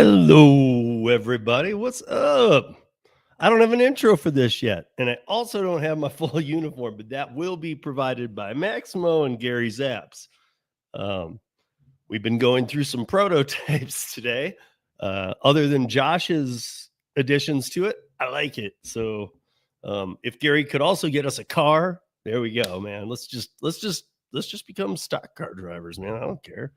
Hello, everybody. What's up? I don't have an intro for this yet, and I also don't have my full uniform, but that will be provided by Maximo and Gary Zapps. Um, we've been going through some prototypes today. Other than Josh's additions to it, I like it. So, if Gary could also get us a car, there we go, man. Let's just become stock car drivers, man. I don't care.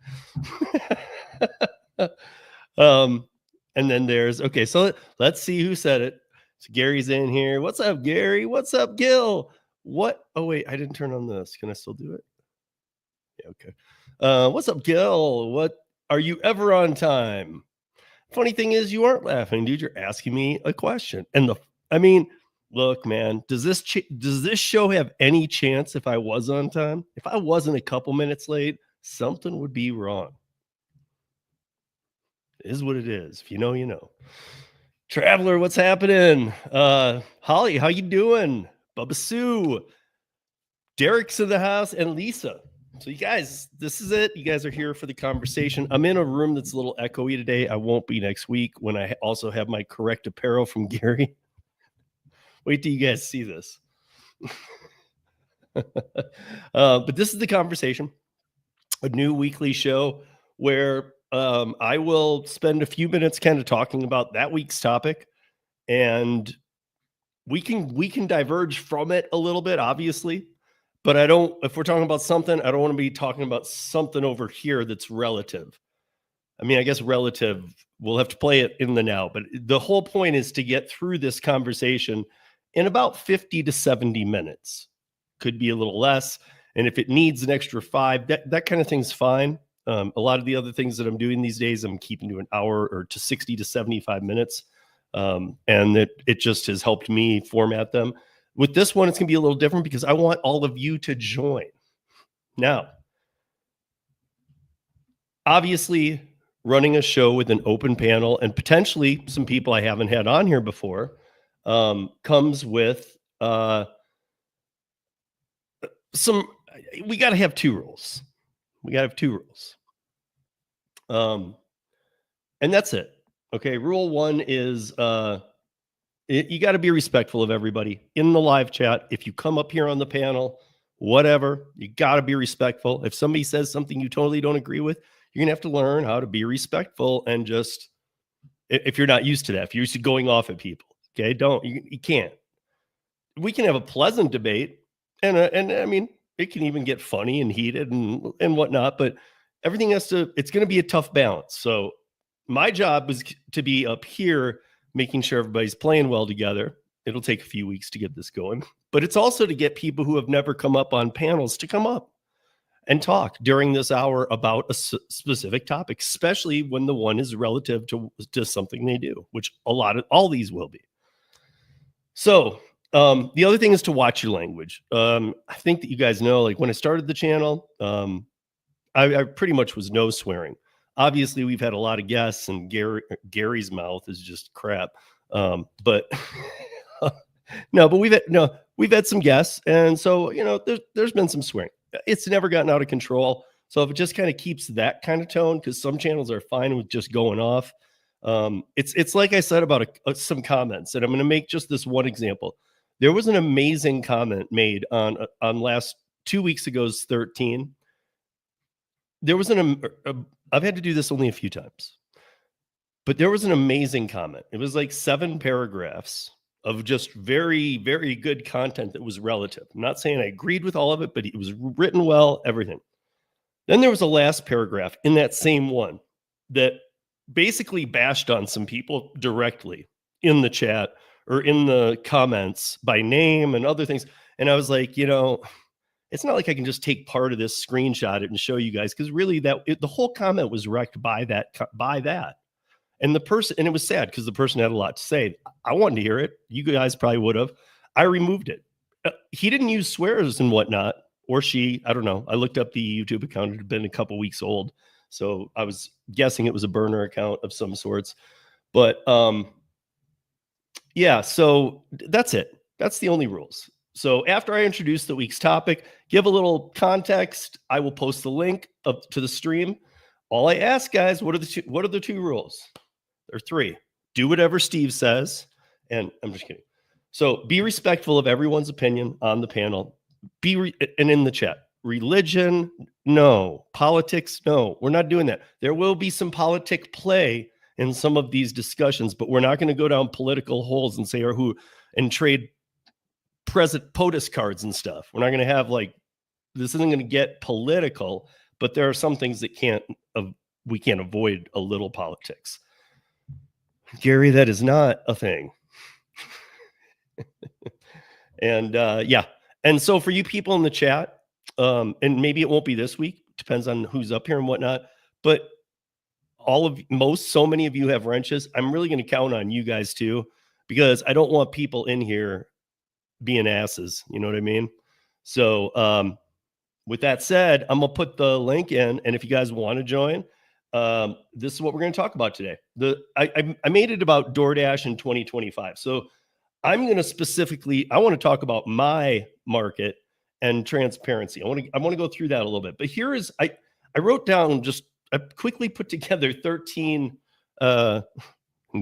Um, and then there's okay, so let's see who said it. So Gary's in here. What's up, Gary? What's up, Gil? What? Oh, wait, I didn't turn on this. Can I still do it? Yeah, okay. What's up, Gil? What are you ever on time? Funny thing is, you aren't laughing, dude. You're asking me a question. I mean, look, man, does this show have any chance if I was on time? If I wasn't a couple minutes late, something would be wrong. It is what it is. If you know, you know. Traveler, what's happening? Holly, how you doing? Bubba Sue, Derek's in the house, and Lisa. So you guys, this is it. You guys are here for the conversation. I'm in a room that's a little echoey today. I won't be next week when I also have my correct apparel from Gary. Wait till you guys see this. But this is the conversation, a new weekly show where I will spend a few minutes kind of talking about that week's topic, and we can diverge from it a little bit, obviously, but if we're talking about something, I don't want to be talking about something over here that's relative. I mean, I guess relative, we'll have to play it in the now, but the whole point is to get through this conversation in about 50 to 70 minutes. Could be a little less. And if it needs an extra 5, that kind of thing's fine. A lot of the other things that I'm doing these days, I'm keeping to an hour or to 60 to 75 minutes. And it just has helped me format them. With this one, it's going to be a little different because I want all of you to join. Now, obviously, running a show with an open panel and potentially some people I haven't had on here before comes with we got to have 2 rules. We got to have 2 rules. And that's it. Okay. Rule 1 is you got to be respectful of everybody in the live chat. If you come up here on the panel, whatever, you got to be respectful. If somebody says something you totally don't agree with, you're going to have to learn how to be respectful and just, if you're not used to that, if you're used to going off at people, okay, you can't. We can have a pleasant debate and I mean, it can even get funny and heated and whatnot, but everything it's going to be a tough balance. So my job is to be up here making sure everybody's playing well together. It'll take a few weeks to get this going, but it's also to get people who have never come up on panels to come up and talk during this hour about a specific topic, especially when the one is relative to something they do, which all these will be. So the other thing is to watch your language. I think that you guys know, like when I started the channel, I pretty much was no swearing. Obviously, we've had a lot of guests, and Gary's mouth is just crap. But no, but we've had some guests, and so there's been some swearing. It's never gotten out of control. So if it just kind of keeps that kind of tone, because some channels are fine with just going off. It's like I said about some comments, and I'm going to make just this one example. There was an amazing comment made on last 2 weeks ago's 13. There was I've had to do this only a few times, but there was an amazing comment. It was like 7 paragraphs of just very, very good content that was relative. I'm not saying I agreed with all of it, but it was written well, everything. Then there was a last paragraph in that same one that basically bashed on some people directly in the chat or in the comments by name and other things. And I was like, it's not like I can just take part of this, screenshot it, and show you guys, because really the whole comment was wrecked by that. And it was sad because the person had a lot to say. I wanted to hear it. You guys probably would have. I removed it. He didn't use swears and whatnot, or she, I don't know. I looked up the YouTube account. It had been a couple weeks old. So I was guessing it was a burner account of some sorts. But yeah, so that's it. That's the only rules. So after I introduce the week's topic, give a little context, I will post the link up to the stream. All I ask, guys, what are the 2 rules? There are three. Do whatever Steve says. And I'm just kidding. So be respectful of everyone's opinion on the panel. And in the chat. Religion, no. Politics, no. We're not doing that. There will be some politic play in some of these discussions, but we're not going to go down political holes and say, or who, and trade present POTUS cards and stuff. We're not going to have like, this isn't going to get political, but there are some things that we can't avoid a little politics. Gary, that is not a thing. And yeah. And so for you people in the chat, and maybe it won't be this week, depends on who's up here and whatnot, but so many of you have wrenches. I'm really going to count on you guys too, because I don't want people in here being asses. You know what I mean? So with that said, I'm going to put the link in. And if you guys want to join, this is what we're going to talk about today. I made it about DoorDash in 2025. So I'm going to I want to talk about my market and transparency. I want to go through that a little bit. But here is, I wrote down I quickly put together 13, in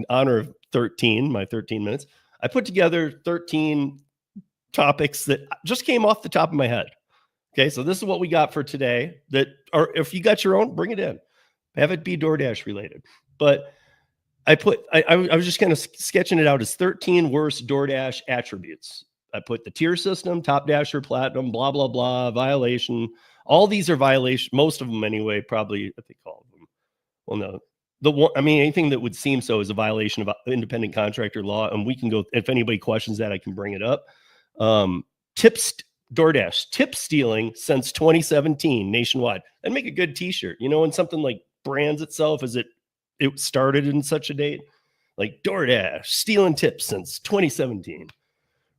honor of 13, my 13 minutes. I put together 13 topics that just came off the top of my head. Okay, so this is what we got for today. Or if you got your own, bring it in. Have it be DoorDash related. But I was just kind of sketching it out as 13 worst DoorDash attributes. I put the tier system, top dasher, platinum, blah, blah, blah, violation. All these are violation. Most of them anyway, probably, I think all of them. Well, no, anything that would seem so is a violation of independent contractor law. And we can go, if anybody questions that, I can bring it up. DoorDash, tip stealing since 2017 nationwide. And make a good t-shirt, and something like brands itself as it started in such a date, like DoorDash, stealing tips since 2017.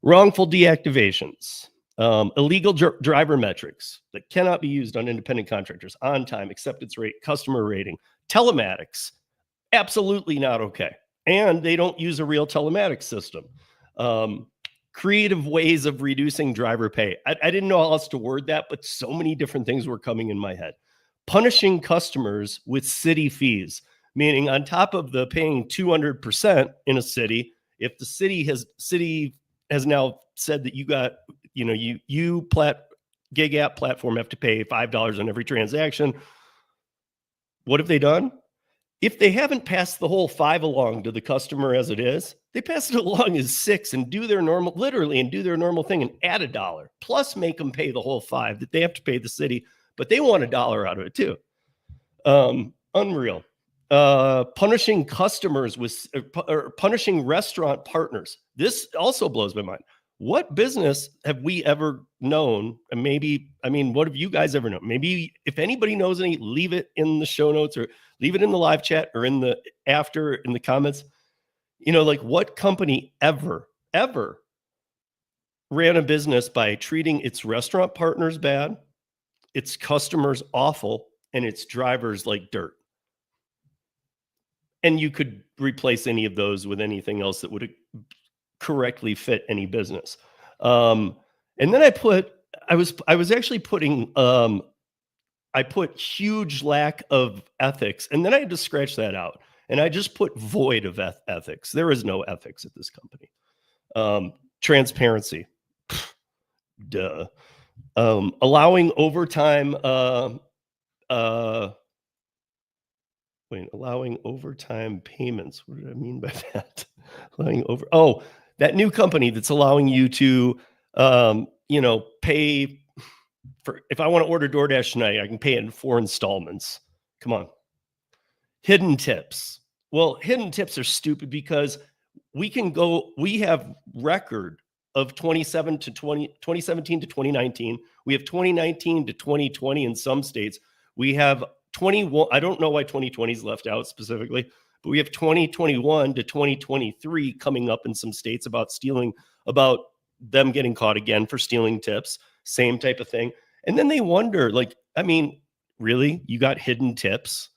Wrongful deactivations, illegal driver metrics that cannot be used on independent contractors, on time, acceptance rate, customer rating, telematics, absolutely not okay. And they don't use a real telematics system. Creative ways of reducing driver pay. I didn't know how else to word that, but so many different things were coming in my head. Punishing customers with city fees, meaning on top of the paying 200% in a city, if the city has now said that gig app platform have to pay $5 on every transaction. What have they done? If they haven't passed the whole 5 along to the customer as it is, they pass it along as 6 and do their normal thing and add $1 plus make them pay the whole 5 that they have to pay the city, but they want $1 out of it too. Unreal. Punishing customers or punishing restaurant partners. This also blows my mind. What business have we ever known? And what have you guys ever known? Maybe if anybody knows any, leave it in the show notes or leave it in the live chat or in the comments. Like what company ever ran a business by treating its restaurant partners bad, its customers awful, and its drivers like dirt? And you could replace any of those with anything else that would correctly fit any business. And then I put huge lack of ethics, and then I had to scratch that out. And I just put void of ethics. There is no ethics at this company. Transparency. Duh. Allowing overtime. Allowing overtime payments. What did I mean by that? That new company that's allowing you to, pay for, if I want to order DoorDash tonight, I can pay it in 4 installments. Come on. Hidden tips. Well, hidden tips are stupid because we have record of 2017 to 2019. We have 2019 to 2020 in some states. We have 21. I don't know why 2020 is left out specifically, but we have 2021 to 2023 coming up in some states about them getting caught again for stealing tips, same type of thing. And then they wonder, really, you got hidden tips?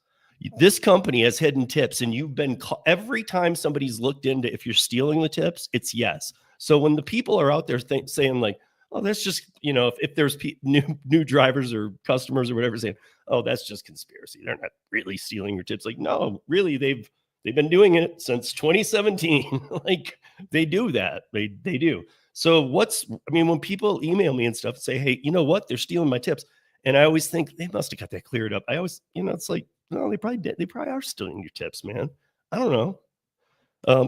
This company has hidden tips, and you've been every time somebody's looked into if you're stealing the tips, it's yes. So when the people are out there saying like, oh, that's just, if there's new drivers or customers or whatever saying, oh, that's just conspiracy, they're not really stealing your tips. Like, no, really, they've They've been doing it since 2017. Like they do that. They do. So when people email me and stuff and say, hey, you know what? They're stealing my tips. And I always think they must have got that cleared up. I always, it's like, no, they probably did. They probably are stealing your tips, man. I don't know.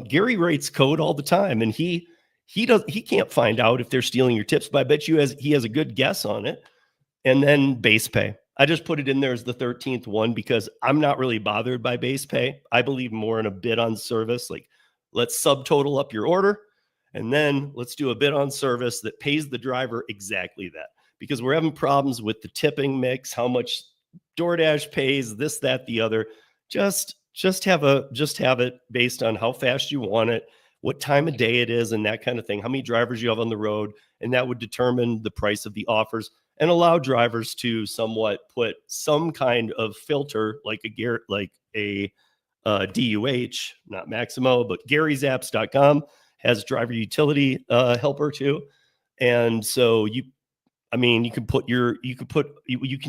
Gary writes code all the time, and he can't find out if they're stealing your tips, but I bet you he has a good guess on it. And then base pay. I just put it in there as the 13th one because I'm not really bothered by base pay. I believe more in a bid on service. Like, let's subtotal up your order, and then let's do a bid on service that pays the driver exactly that. Because we're having problems with the tipping mix, how much DoorDash pays, this, that, the other. Just have it based on how fast you want it, what time of day it is, and that kind of thing. How many drivers you have on the road, and that would determine the price of the offers and allow drivers to somewhat put some kind of filter, like a DUH, not Maximo, but GaryZaps.com has driver utility helper too, and so you can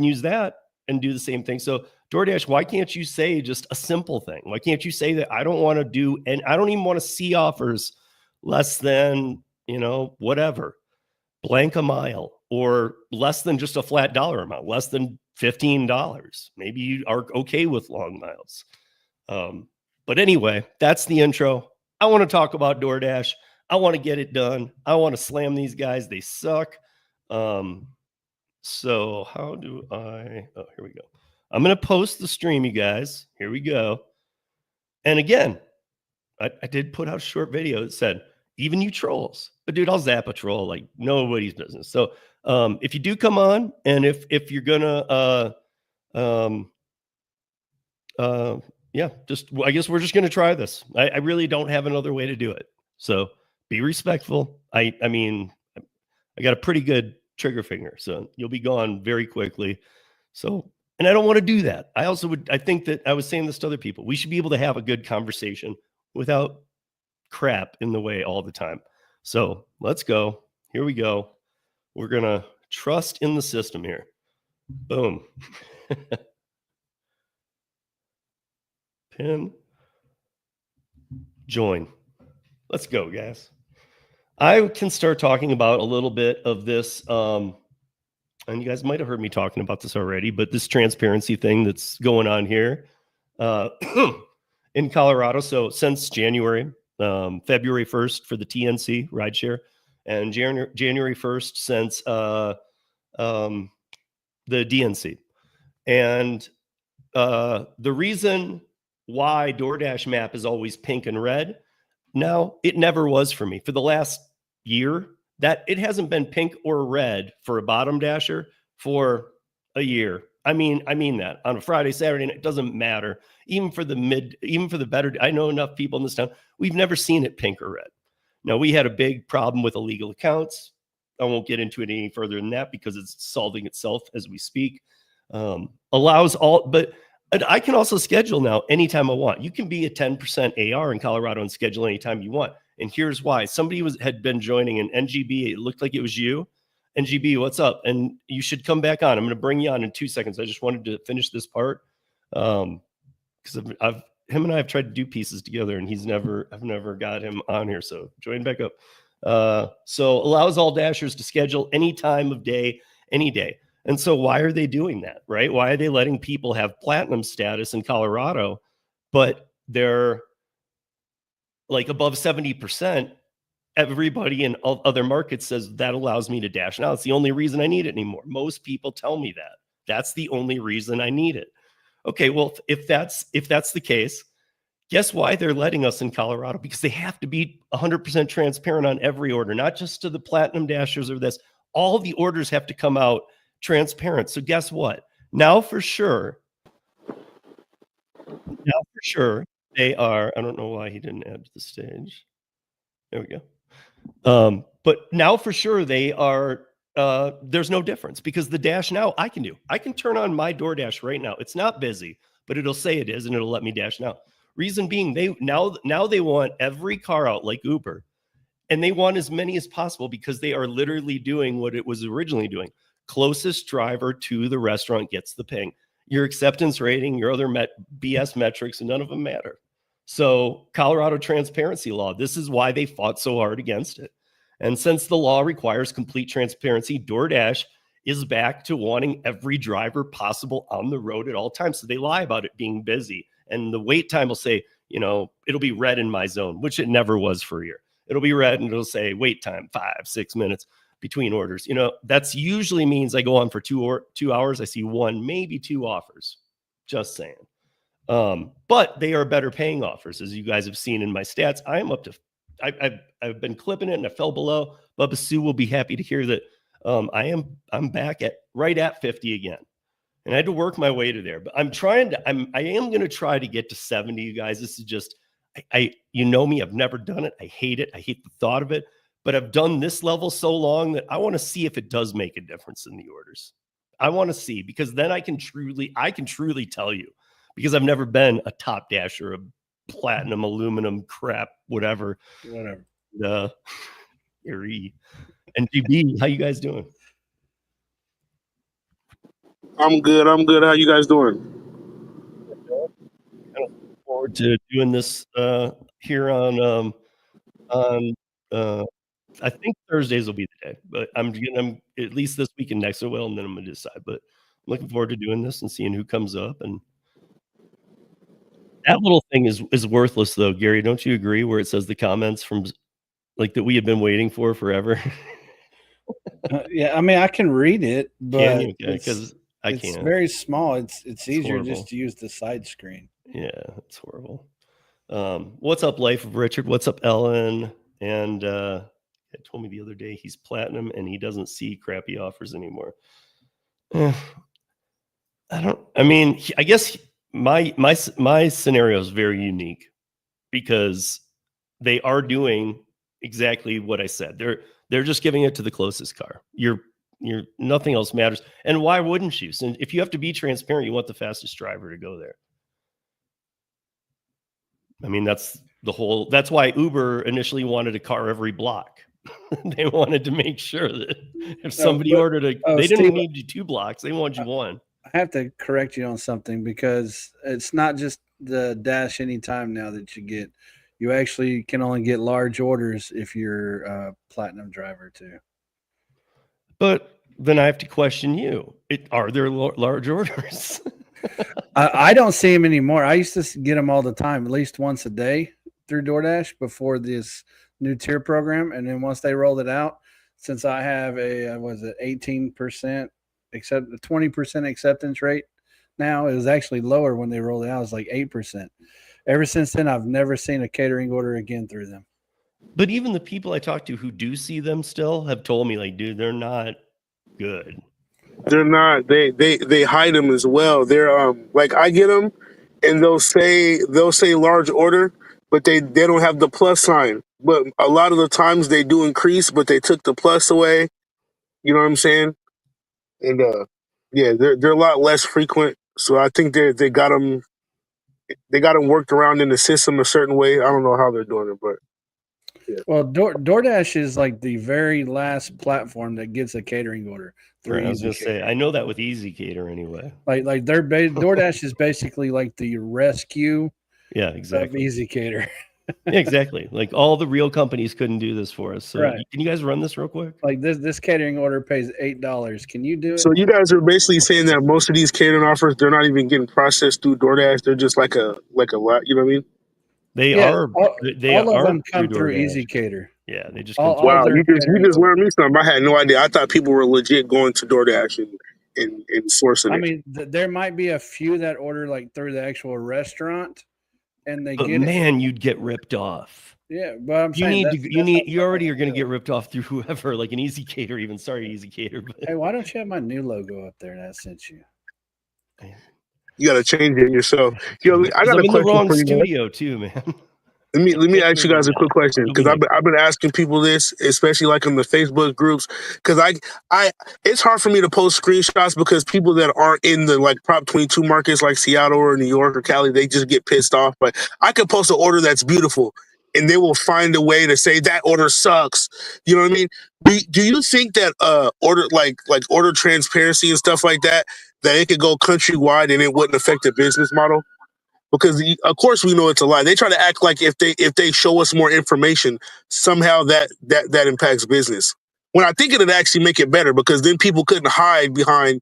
use that and do the same thing. So DoorDash, why can't you say just a simple thing? Why can't you say that I don't want to do, and I don't even want to see offers less than, whatever, blank a mile, or less than just a flat dollar amount, less than $15. Maybe you are okay with long miles. But anyway, that's the intro. I want to talk about DoorDash. I want to get it done. I want to slam these guys. They suck. So how do here we go. I'm going to post the stream, you guys. Here we go. And again, I did put out a short video that said, even you trolls. But dude, I'll zap a troll like nobody's business. So if you do come on, and if you're gonna I guess we're just gonna try this. I really don't have another way to do it. So be respectful. I got a pretty good trigger finger, so you'll be gone very quickly. So, and I don't want to do that. I think that I was saying this to other people. We should be able to have a good conversation without crap in the way all the time. So let's go. Here we go. We're going to trust in the system here. Boom. Pin. Join. Let's go, guys. I can start talking about a little bit of this. And you guys might have heard me talking about this already, but this transparency thing that's going on here in Colorado. So since January, February 1st for the TNC rideshare, and January 1st since the DNC. And the reason why DoorDash map is always pink and red, now it never was for me. For the last year, that it hasn't been pink or red for a bottom dasher for a year. I mean that on a Friday, Saturday, and it doesn't matter. Even for the better, I know enough people in this town. We've never seen it pink or red. Now, we had a big problem with illegal accounts. I won't get into it any further than that because it's solving itself as we speak. Allows all, but I can also schedule now anytime I want. You can be a 10% AR in Colorado and schedule anytime you want. And here's why. Somebody had been joining an NGB. It looked like it was you. NGB, what's up? And you should come back on. I'm going to bring you on in 2 seconds. I just wanted to finish this part. Because him and I have tried to do pieces together, and I've never got him on here. So join back up. So allows all dashers to schedule any time of day, any day. And so why are they doing that, right? Why are they letting people have platinum status in Colorado, but they're like above 70%? Everybody in other markets says that allows me to dash. Now it's the only reason I need it anymore. Most people tell me that. That's the only reason I need it. Okay, well, if that's the case, guess why they're letting us in Colorado? Because they have to be 100% transparent on every order, not just to the platinum dashers or this. All the orders have to come out transparent. So guess what? Now for sure, they are. I don't know why he didn't add to the stage. There we go. But now for sure they are. There's no difference because the dash now I can turn on my DoorDash right now. It's not busy, but it'll say it is, and it'll let me dash now. Reason being, they want every car out like Uber, and they want as many as possible because they are literally doing what it was originally doing. Closest driver to the restaurant gets the ping. Your acceptance rating, your other BS metrics, none of them matter. So Colorado transparency law, this is why they fought so hard against it. And since the law requires complete transparency, DoorDash is back to wanting every driver possible on the road at all times. So they lie about it being busy. And the wait time will say, you know, it'll be red in my zone, which it never was for a year. It'll be red and it'll say wait time 5-6 minutes between orders. You know, that's usually means I go on for 2 hours. I see one, maybe two offers. Just saying. But they are better paying offers, as you guys have seen in my stats. I am up to, I've been clipping it and I fell below. Bubba Sue will be happy to hear that I'm back at right at 50 again. And I had to work my way to there, but I am going to try to get to 70, you guys. This is just, you know me, I've never done it. I hate it. I hate the thought of it, but I've done this level so long that I want to see if it does make a difference in the orders. I want to see, because then I can truly tell you, because I've never been a top dash or a platinum, aluminum, crap, whatever. And GB, how you guys doing? I'm good. How you guys doing? I look forward to doing this here on I think Thursdays will be the day, but I'm at least this week and next I will, and then I'm gonna decide. But I'm looking forward to doing this and seeing who comes up. And that little thing is worthless though, Gary. Don't you agree? Where it says the comments from like that we have been waiting for forever. Yeah, I mean I can read it, but because I can't. It's very small. It's easier just to use the side screen. Yeah, it's horrible. What's up, Life of Richard? What's up, Ellen? And it told me the other day he's platinum and he doesn't see crappy offers anymore. I guess my scenario is very unique because they are doing exactly what I said. They're just giving it to the closest car. You're nothing else matters. And why wouldn't you? So if you have to be transparent, you want the fastest driver to go there. I mean, that's why Uber initially wanted a car every block. They wanted to make sure that if somebody ordered they didn't need you 2 blocks. They wanted you 1. I have to correct you on something, because it's not just the Dash Anytime now that you get. You actually can only get large orders if you're a platinum driver too. But then I have to question you. Are there large orders? I don't see them anymore. I used to get them all the time, at least once a day through DoorDash before this new tier program. And then once they rolled it out, since I have a 18% except the 20% acceptance rate now, it was actually lower when they rolled it out. It was like 8%. Ever since then, I've never seen a catering order again through them. But even the people I talk to who do see them still have told me, like, dude, they're not good. They're not. They hide them as well. They're like, I get them, and they'll say large order, but they don't have the plus sign. But a lot of the times they do increase, but they took the plus away. You know what I'm saying? And yeah, they're a lot less frequent. So I think they got them worked around in the system a certain way. I don't know how they're doing it, but yeah. Well, DoorDash is like the very last platform that gets a catering order. Right, I was gonna say, I know that with Easy Cater anyway. Like DoorDash is basically like the rescue. Yeah, exactly. Of Easy Cater. Yeah, exactly. Like all the real companies couldn't do this for us. So right. Can you guys run this real quick? Like this catering order pays $8. Can you do it? So you guys are basically saying that most of these catering offers, they're not even getting processed through DoorDash. They're just like a lot. You know what I mean? They are. All of them come through Easy Cater. Yeah, they just. Wow, you just learned me something. I had no idea. I thought people were legit going to DoorDash and sourcing it. I mean, there might be a few that order like through the actual restaurant, and you'd get ripped off. Yeah, but I'm saying you already are going to get ripped off through whoever, like an Easy Cater. Even sorry, Easy Cater. But... Hey, why don't you have my new logo up there that I sent you? You got to change it yourself. Yo, I got I'm in the wrong for you, studio too, man. Let me ask you guys a quick question, because I've been asking people this, especially like in the Facebook groups, because I it's hard for me to post screenshots because people that aren't in the like Prop 22 markets like Seattle or New York or Cali, they just get pissed off. But I could post an order that's beautiful, and they will find a way to say that order sucks. You know what I mean? Do you think that order transparency and stuff like that it could go countrywide and it wouldn't affect the business model? because of course we know it's a lie. They try to act like if they show us more information, somehow that impacts business. When I think it'd actually make it better, because then people couldn't hide behind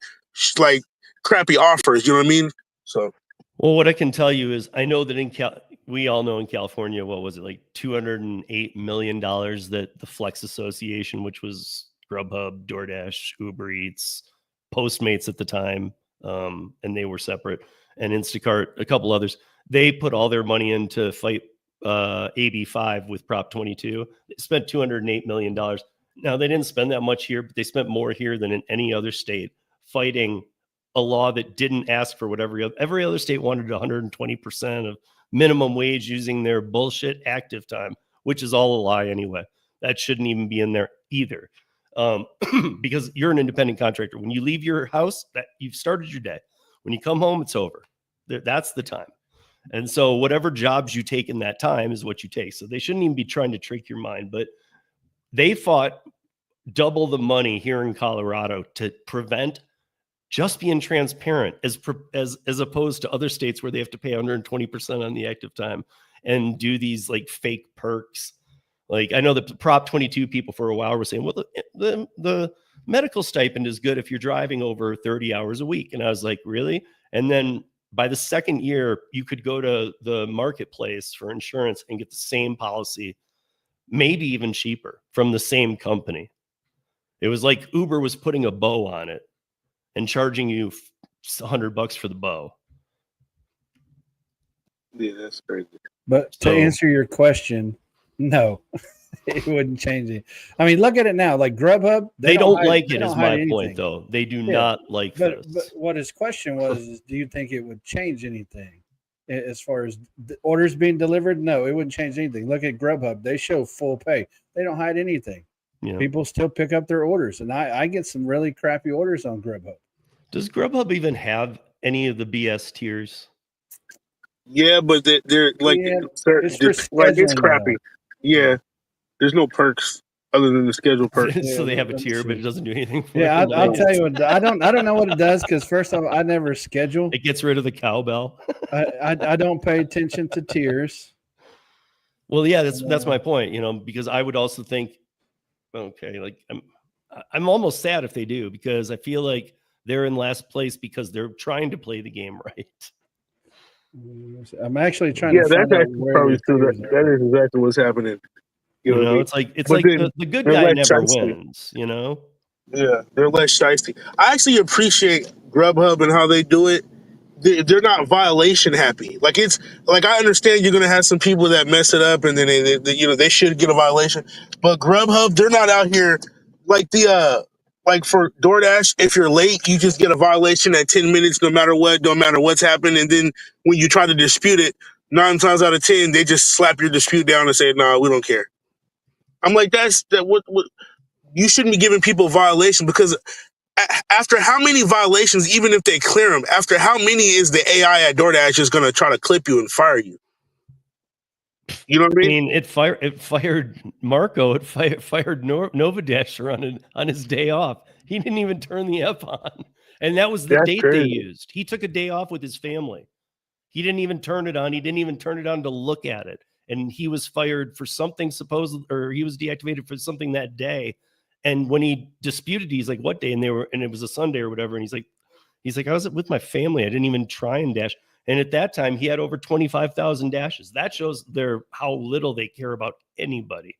like crappy offers. You know what I mean? So. Well, what I can tell you is I know that we all know in California, what was it, like $208 million that the Flex Association, which was Grubhub, DoorDash, Uber Eats, Postmates at the time, and they were separate, and Instacart, a couple others, they put all their money in to fight AB5 with Prop 22. They spent $208 million. Now, they didn't spend that much here, but they spent more here than in any other state fighting a law that didn't ask for what every other state wanted 120% of minimum wage using their bullshit active time, which is all a lie anyway. That shouldn't even be in there either. Because you're an independent contractor. When you leave your house, that you've started your day. When you come home, it's over. That's the time. And so whatever jobs you take in that time is what you take. So they shouldn't even be trying to trick your mind, but they fought double the money here in Colorado to prevent just being transparent, as opposed to other states where they have to pay 120% on the active time and do these like fake perks. Like, I know the Prop 22 people for a while were saying, well, the medical stipend is good if you're driving over 30 hours a week. And I was like, really? And then by the second year, you could go to the marketplace for insurance and get the same policy, maybe even cheaper, from the same company. It was like Uber was putting a bow on it and charging you $100 for the bow. Yeah, that's crazy. But to answer your question, no, it wouldn't change it. I mean, look at it now. Like Grubhub, they don't like it, is my point, though. They do not like this. But what his question was, is, do you think it would change anything as far as orders being delivered? No, it wouldn't change anything. Look at Grubhub. They show full pay. They don't hide anything. Yeah. People still pick up their orders. And I get some really crappy orders on Grubhub. Does Grubhub even have any of the BS tiers? Yeah, but they're like, it's crappy. Yeah, there's no perks other than the schedule perks. So they have a tier, but it doesn't do anything for I'll tell you what. I don't know what it does, because first of all, I never schedule. It gets rid of the cowbell. I don't pay attention to tiers. Well, yeah, that's my point. Because I would also think, okay, like I'm almost sad if they do, because I feel like they're in last place because they're trying to play the game right. I'm actually trying to find out where probably true. That is exactly what's happening. It's like the good guy never wins, Yeah, they're less shiesty. I actually appreciate Grubhub and how they do it. They're not violation happy. Like, it's like, I understand you're gonna have some people that mess it up, and then they should get a violation. But Grubhub, they're not out here like like for DoorDash, if you're late, you just get a violation at 10 minutes, no matter what's happened. And then when you try to dispute it, 9 times out of 10, they just slap your dispute down and say, "No, we don't care." I'm like, what you shouldn't be giving people violations, because after how many violations, even if they clear them, after how many is the AI at DoorDash just going to try to clip you and fire you? You know what I mean? It fired Marco. It fired Novadash on his day off. He didn't even turn the app on, and that was the date they used. He took a day off with his family. He didn't even turn it on. He didn't even turn it on to look at it, and he was fired for something or he was deactivated for something that day. And when he disputed, he's like, "What day?" And it was a Sunday or whatever. And he's like, "I was with my family. I didn't even try and dash." And at that time, he had over 25,000 dashes. That shows how little they care about anybody.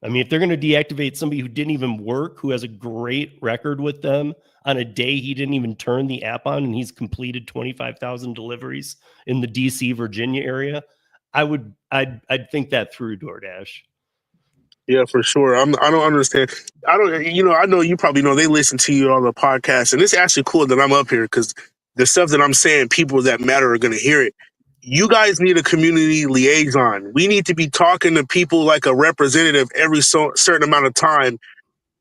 I mean, if they're going to deactivate somebody who didn't even work, who has a great record with them, on a day he didn't even turn the app on, and he's completed 25,000 deliveries in the DC, Virginia area, I'd think that through DoorDash. Yeah, for sure. I don't understand. I know you probably know they listen to you on the podcast, and it's actually cool that I'm up here, because the stuff that I'm saying, people that matter are going to hear it. You guys need a community liaison. We need to be talking to people like a representative every certain amount of time,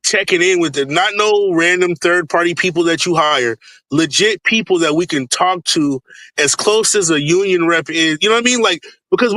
checking in with it. Not no random third-party people that you hire, legit people that we can talk to as close as a union rep is. You know what I mean? Like, because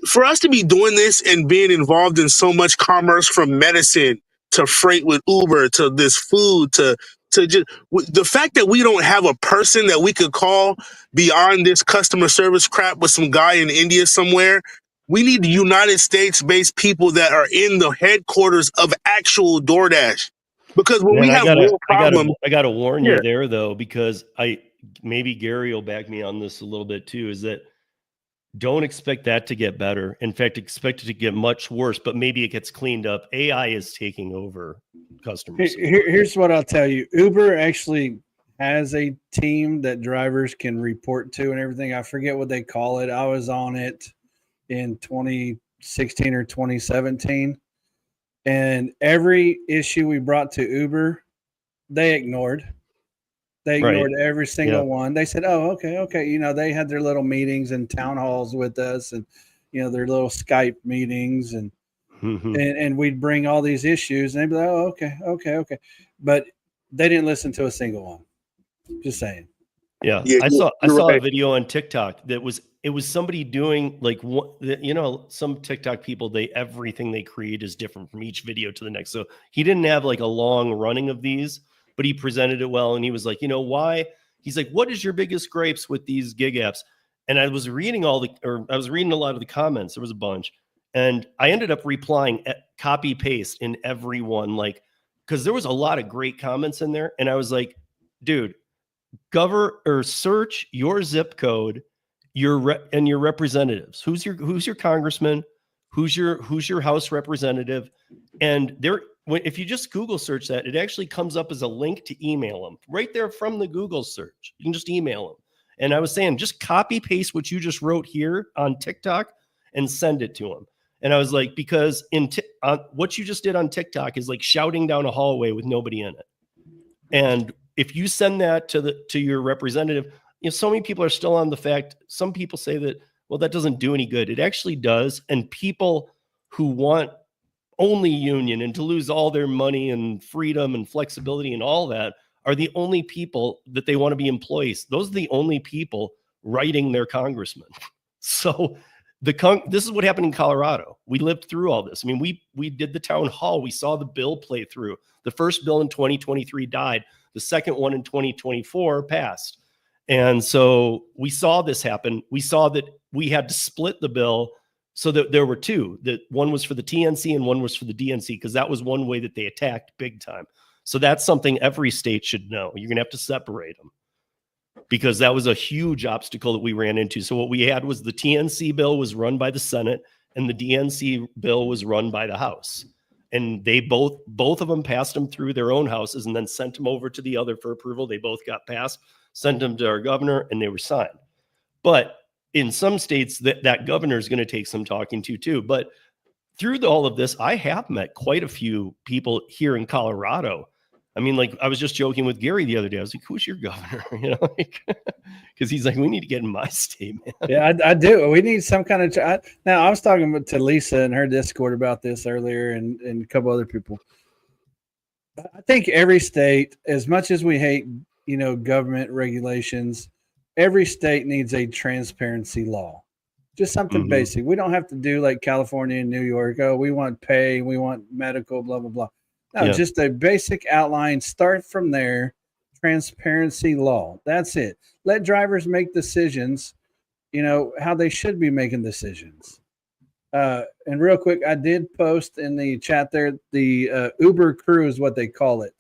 for us to be doing this and being involved in so much commerce, from medicine to freight with Uber to this food to to just the fact that we don't have a person that we could call beyond this customer service crap with some guy in India somewhere. We need United States-based people that are in the headquarters of actual DoorDash, because when we Man, have real problems, I gotta warn Yeah. you there though, because maybe Gary will back me on this a little bit too, is that don't expect that to get better. In fact, expect it to get much worse, but maybe it gets cleaned up. AI is taking over customer support. Here's what I'll tell you. Uber actually has a team that drivers can report to and everything. I forget what they call it. I was on it in 2016 or 2017. And every issue we brought to Uber, they ignored. They ignored every single one. They said, "Oh, okay." You know, they had their little meetings and town halls with us, and you know, their little Skype meetings, and and we'd bring all these issues, and they'd be like, "Oh, okay." But they didn't listen to a single one. Just saying. Yeah, I saw a video on TikTok that was somebody doing like you know, some TikTok people, everything they create is different from each video to the next. So he didn't have like a long running of these, but he presented it well, and he was like, you know, why? He's like, what is your biggest gripes with these gig apps? And I was reading a lot of the comments. There was a bunch, and I ended up replying copy paste in every one, like, because there was a lot of great comments in there, and I was like, dude, search your zip code, and your representatives. Who's your congressman? Who's your House representative? And if you just Google search that, it actually comes up as a link to email them right there from the Google search. You can just email them. And I was saying, just copy paste what you just wrote here on TikTok and send it to them. And I was like, because what you just did on TikTok is like shouting down a hallway with nobody in it. And if you send that to your representative, you know, so many people are still on the fact. Some people say that, well, that doesn't do any good. It actually does. And people who want only union and to lose all their money and freedom and flexibility and all that are the only people that they want to be employees. Those are the only people writing their congressman. So this is what happened in Colorado. We lived through all this. I mean, we did the town hall. We saw the bill play through. The first bill in 2023 died. The second one in 2024 passed. And so we saw this happen. We saw that we had to split the bill so that there were two, that one was for the TNC and one was for the DNC, because that was one way that they attacked big time. So that's something every state should know. You're going to have to separate them, because that was a huge obstacle that we ran into. So what we had was the TNC bill was run by the Senate and the DNC bill was run by the House. And they both of them passed them through their own houses and then sent them over to the other for approval. They both got passed, sent them to our governor, and they were signed. But in some states, that governor is going to take some talking to too. But through all of this, I have met quite a few people here in Colorado. I mean, like, I was just joking with Gary the other day. I was like, who's your governor? You know, because he's like, we need to get in my state, man. Yeah, I do. We need some kind of now, I was talking to Lisa in her Discord about this earlier, and a couple other people. I think every state, as much as we hate, you know, government regulations, every state needs a transparency law. Just something basic. We don't have to do like California and New York. Oh, we want pay, we want medical, blah, blah, blah. No, just a basic outline. Start from there. Transparency law. That's it. Let drivers make decisions, you know, how they should be making decisions. And real quick, I did post in the chat there, the Uber crew is what they call it.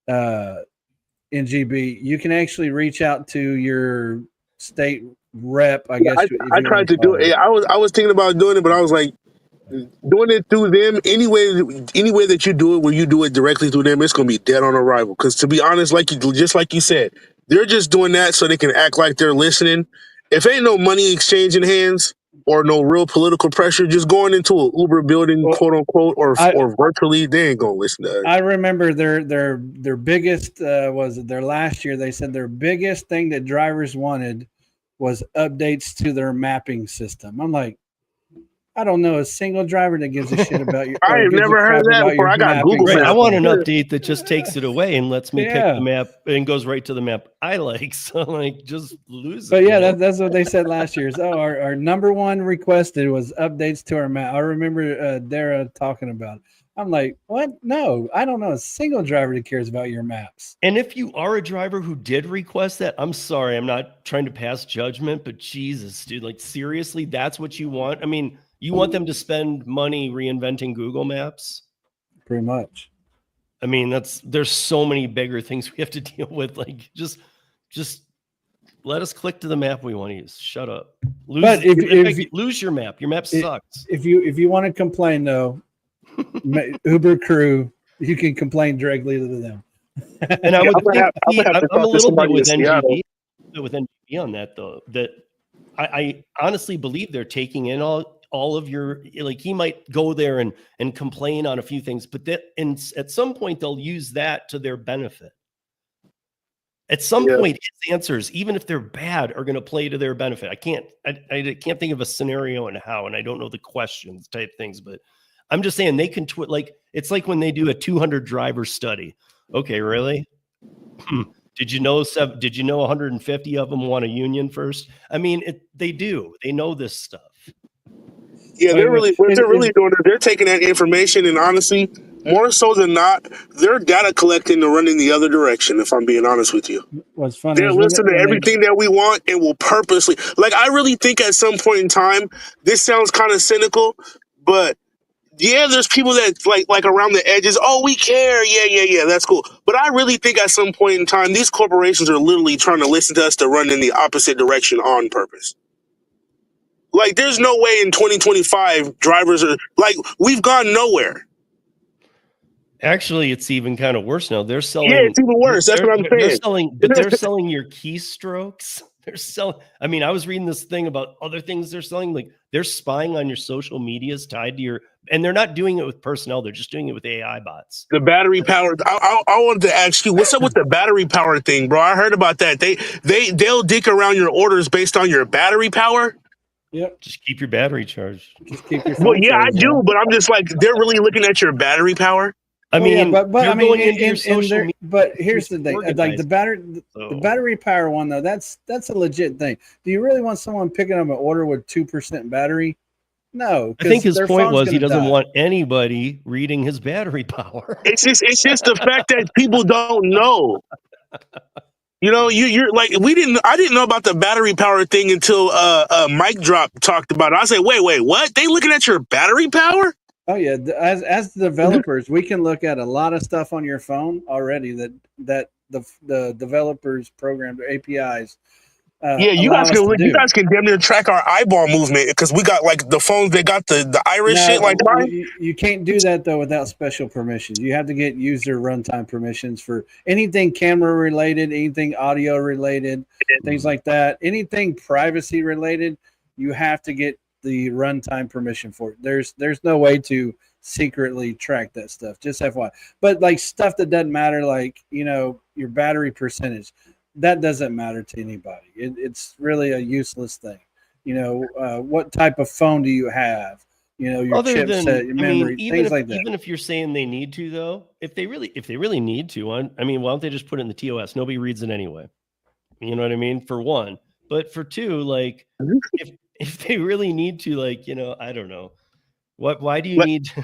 In GB, you can actually reach out to your state rep. I guess I tried to do it. I was thinking about doing it, but I was like, doing it through them, any way that you do it, where you do it directly through them, it's gonna be dead on arrival. Because to be honest, just like you said, they're just doing that so they can act like they're listening. If ain't no money exchanging hands or no real political pressure, just going into an Uber building, quote unquote, or virtually, they ain't gonna listen to us. I remember their biggest was their last year. They said their biggest thing that drivers wanted was updates to their mapping system. I'm like, I don't know a single driver that gives a shit about your. I have never heard that before. I got Google. Right. I want an update that just takes it away and lets me pick the map and goes right to the map I like. So like, just lose it. But yeah, that's what they said last year. So our number one requested was updates to our map. I remember Dara talking about it. I'm like, what? No, I don't know a single driver that cares about your maps. And if you are a driver who did request that, I'm sorry, I'm not trying to pass judgment, but Jesus, dude, like seriously, that's what you want? I mean, you want them to spend money reinventing Google Maps? Pretty much. I mean, there's so many bigger things we have to deal with. Like, just let us click to the map we want to use. Shut up. Lose your map. Your map sucks. If you want to complain though, Uber crew, you can complain directly to them. And I would think I'm a little bit with NGB. On that though. That I honestly believe they're taking in all of your, like, he might go there and complain on a few things, but at some point they'll use that to their benefit. At some point, his answers, even if they're bad, are going to play to their benefit. I can't think of a scenario and how, and I don't know the questions type things, but I'm just saying they can like, it's like when they do a 200 driver study. Okay, really? Did you know 150 of them want a union first? I mean, they do. They know this stuff. Yeah, they're really doing it. They're taking that information, and honestly, more so than not, they're data collecting and running the other direction. If I'm being honest with you, what's funny? They're listening to everything that we want and will purposely. Like, I really think at some point in time, this sounds kind of cynical, but yeah, there's people that like around the edges. Oh, we care. Yeah, that's cool. But I really think at some point in time, these corporations are literally trying to listen to us to run in the opposite direction on purpose. Like, there's no way in 2025 drivers are like, we've gone nowhere. Actually, it's even kind of worse now. They're selling. Yeah, it's even worse. That's what I'm saying. They're selling your keystrokes. They're selling. I mean, I was reading this thing about other things they're selling. Like, they're spying on your social medias tied to your, and they're not doing it with personnel. They're just doing it with AI bots. The battery power. I wanted to ask you, what's up with the battery power thing, bro? I heard about that. They'll dick around your orders based on your battery power. Yep. Just keep your battery charged. Just keep your phone well, yeah, charged, I do, but I'm just like, they're really looking at your battery power. I mean, but I mean, going into your social media, but here's the thing: like the battery power one, though, that's a legit thing. Do you really want someone picking up an order with 2% battery? No, I think his point was he doesn't want anybody reading his battery power. It's just the fact that people don't know. You know, you're like, I didn't know about the battery power thing until Mike Drop talked about it. I said, wait, what? They looking at your battery power? Oh yeah, as developers, we can look at a lot of stuff on your phone already that the developers programmed APIs. Yeah, you guys can damn near track our eyeball movement because we got like the phones. They got the iris shit like mine. You can't do that though without special permissions. You have to get user runtime permissions for anything camera related, anything audio related, things like that. Anything privacy related, you have to get the runtime permission for it. There's no way to secretly track that stuff. Just FYI. But like stuff that doesn't matter, like your battery percentage. That doesn't matter to anybody. It's really a useless thing. What type of phone do you have? Your chipset, your memory, things like that. Even if you're saying they need to, though, if they really need to, I mean, why don't they just put it in the TOS? Nobody reads it anyway. You know what I mean? For one, but for two, like if they really need to, like, I don't know. Why do you need to...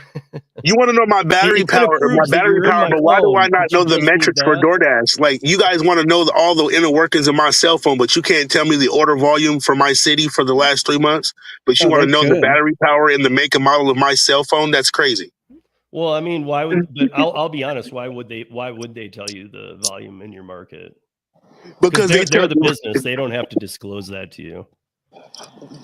You want to know my battery power, but why do I not know the metrics for DoorDash? Like, you guys want to know all the inner workings of my cell phone, but you can't tell me the order volume for my city for the last 3 months. But you want to know the battery power and the make and model of my cell phone? That's crazy. Well, I mean, why would? But I'll be honest. Why would they tell you the volume in your market? Because they're the business. They don't have to disclose that to you.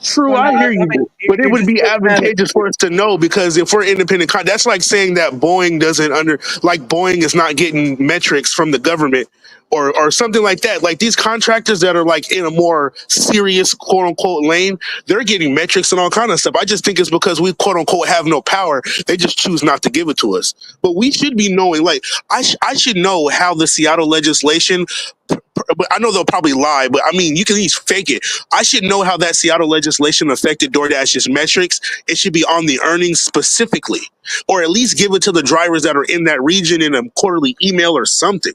True, I hear you, but it would be advantageous for us to know, because if we're independent, that's like saying that Boeing Boeing is not getting metrics from the government or something like that. Like, these contractors that are like in a more serious quote unquote lane, they're getting metrics and all kind of stuff. I just think it's because we quote unquote have no power. They just choose not to give it to us. But we should be knowing, like, I should know how the Seattle legislation, but I know they'll probably lie, but I mean, you can at least fake it. I should know how that Seattle legislation affected DoorDash's metrics. It should be on the earnings specifically, or at least give it to the drivers that are in that region in a quarterly email or something.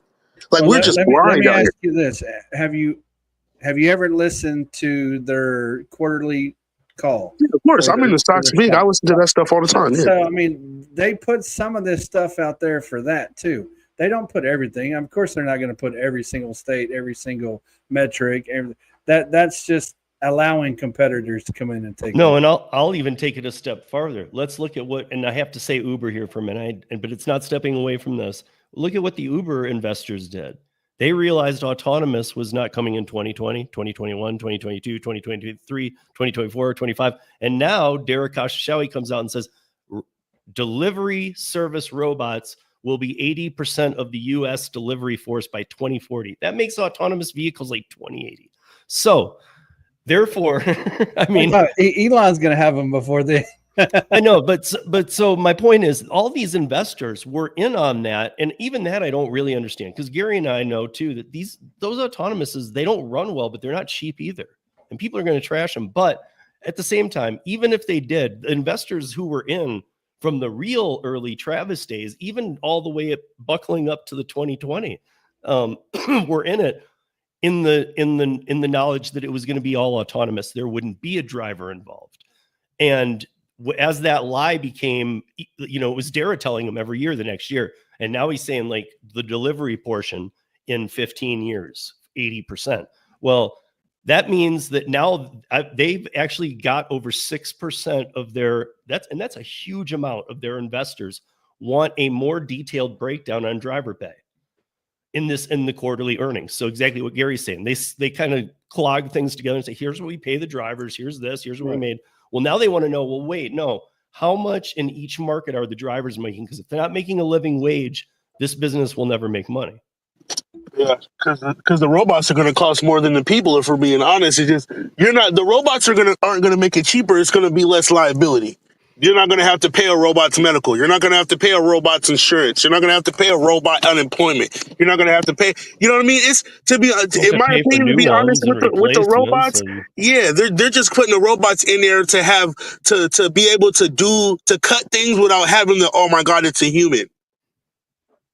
Like, we're just blind out here. Let me ask you this: Have you ever listened to their quarterly call. Yeah, of course, for I'm in the for stocks their big. I stock. listen to that stuff all the time. Yeah. So I mean, they put some of this stuff out there for that too. They don't put everything. Of course, they're not going to put every single state, every single metric. That's just allowing competitors to come in and take No, over. and I'll even take it a step farther. Let's look at what, and I have to say Uber here for a minute, but it's not stepping away from this. Look at what the Uber investors did. They realized autonomous was not coming in 2020, 2021, 2022, 2023, 2024, 25. And now Derek Khosrowshahi comes out and says delivery service robots will be 80% of the US delivery force by 2040. That makes autonomous vehicles like 2080. So therefore, I mean, Elon's going to have them before they. I know, but so my point is, all these investors were in on that, and even that I don't really understand, because Gary and I know too that those autonomouses, they don't run well, but they're not cheap either, and people are going to trash them. But at the same time, even if they did, the investors who were in from the real early Travis days, even all the way buckling up to the 2020, were in it in the knowledge that it was going to be all autonomous. There wouldn't be a driver involved, and as that lie became, it was Dara telling him every year the next year. And now he's saying like the delivery portion in 15 years, 80%. Well, that means that now they've actually got over 6% of that's a huge amount of their investors want a more detailed breakdown on driver pay in the quarterly earnings. So exactly what Gary's saying, they kind of clog things together and say, here's what we pay the drivers. Here's this, here's what we made. Well, now they want to know, well, wait, no, how much in each market are the drivers making? Because if they're not making a living wage, this business will never make money. Yeah, because the robots are going to cost more than the people. If we're being honest, it's just the robots aren't going to make it cheaper. It's going to be less liability. You're not going to have to pay a robot's medical. You're not going to have to pay a robot's insurance. You're not going to have to pay a robot unemployment. You're not going to have to pay. You know what I mean? It's in my opinion, to be honest with the robots. Yeah, they're just putting the robots in there to have to be able to cut things without having the, oh my God, it's a human.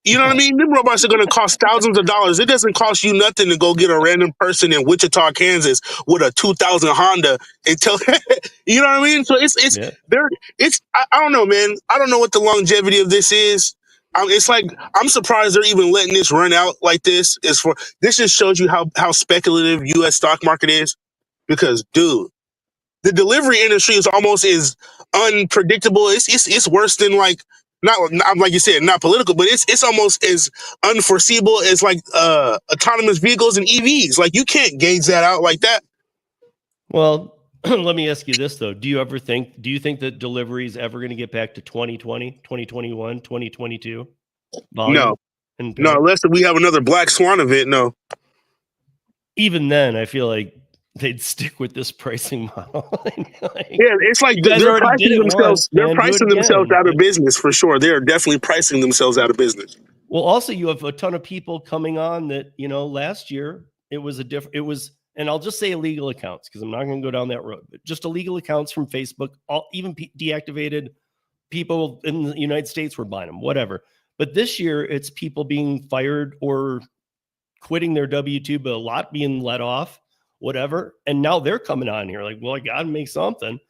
You know what I mean? Them robots are going to cost thousands of dollars. It doesn't cost you nothing to go get a random person in Wichita, Kansas with a 2000 Honda and tell, you know what I mean? So I don't know, man. I don't know what the longevity of this is. It's like, I'm surprised they're even letting this run out like this. This just shows you how speculative U.S. stock market is. Because, dude, the delivery industry is almost as unpredictable. It's worse than not like you said, not political, but it's almost as unforeseeable as autonomous vehicles and EVs. Like, you can't gauge that out like that. Well, let me ask you this though. Do you think that delivery is ever going to get back to 2020, 2021, 2022 volume? No, unless we have another black swan event. No. Even then, I feel like they'd stick with this pricing model. Yeah, it's like they're pricing themselves. They're pricing themselves out of business for sure. They're definitely pricing themselves out of business. Well, also you have a ton of people coming on that last year it was, and I'll just say illegal accounts because I'm not going to go down that road. But just illegal accounts from Facebook, even deactivated people in the United States were buying them, whatever. But this year it's people being fired or quitting their W-2, but a lot being let off. Whatever. And now they're coming on here like, well, I got to make something.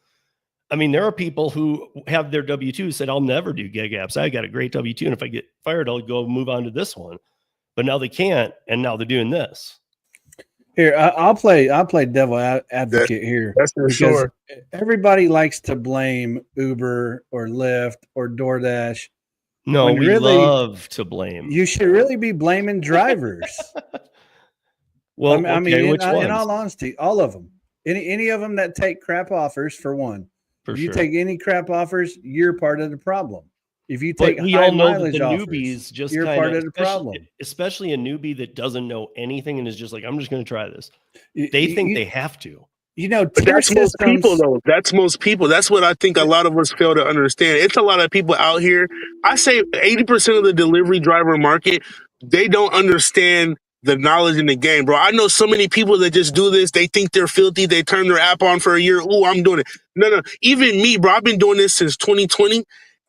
I mean, there are people who have their W-2 said, I'll never do gig apps. I got a great W-2. And if I get fired, I'll go move on to this one. But now they can't. And now they're doing this. Here, I'll play devil advocate here. That's for sure. Everybody likes to blame Uber or Lyft or DoorDash. No, we love to blame. You should really be blaming drivers. Well, I mean, in all honesty, all of them. Any of them that take crap offers, for one. If you take any crap offers, you're part of the problem. If you take high mileage offers, newbies just you're part of the problem. Especially a newbie that doesn't know anything and is just like, I'm just going to try this. They think they have to. But that's most people, though. That's most people. That's what I think a lot of us fail to understand. It's a lot of people out here. I say 80% of the delivery driver market, they don't understand the knowledge in the game, bro. I know so many people that just do this. They think they're filthy. They turn their app on for a year. Oh, I'm doing it. No. Even me, bro. I've been doing this since 2020.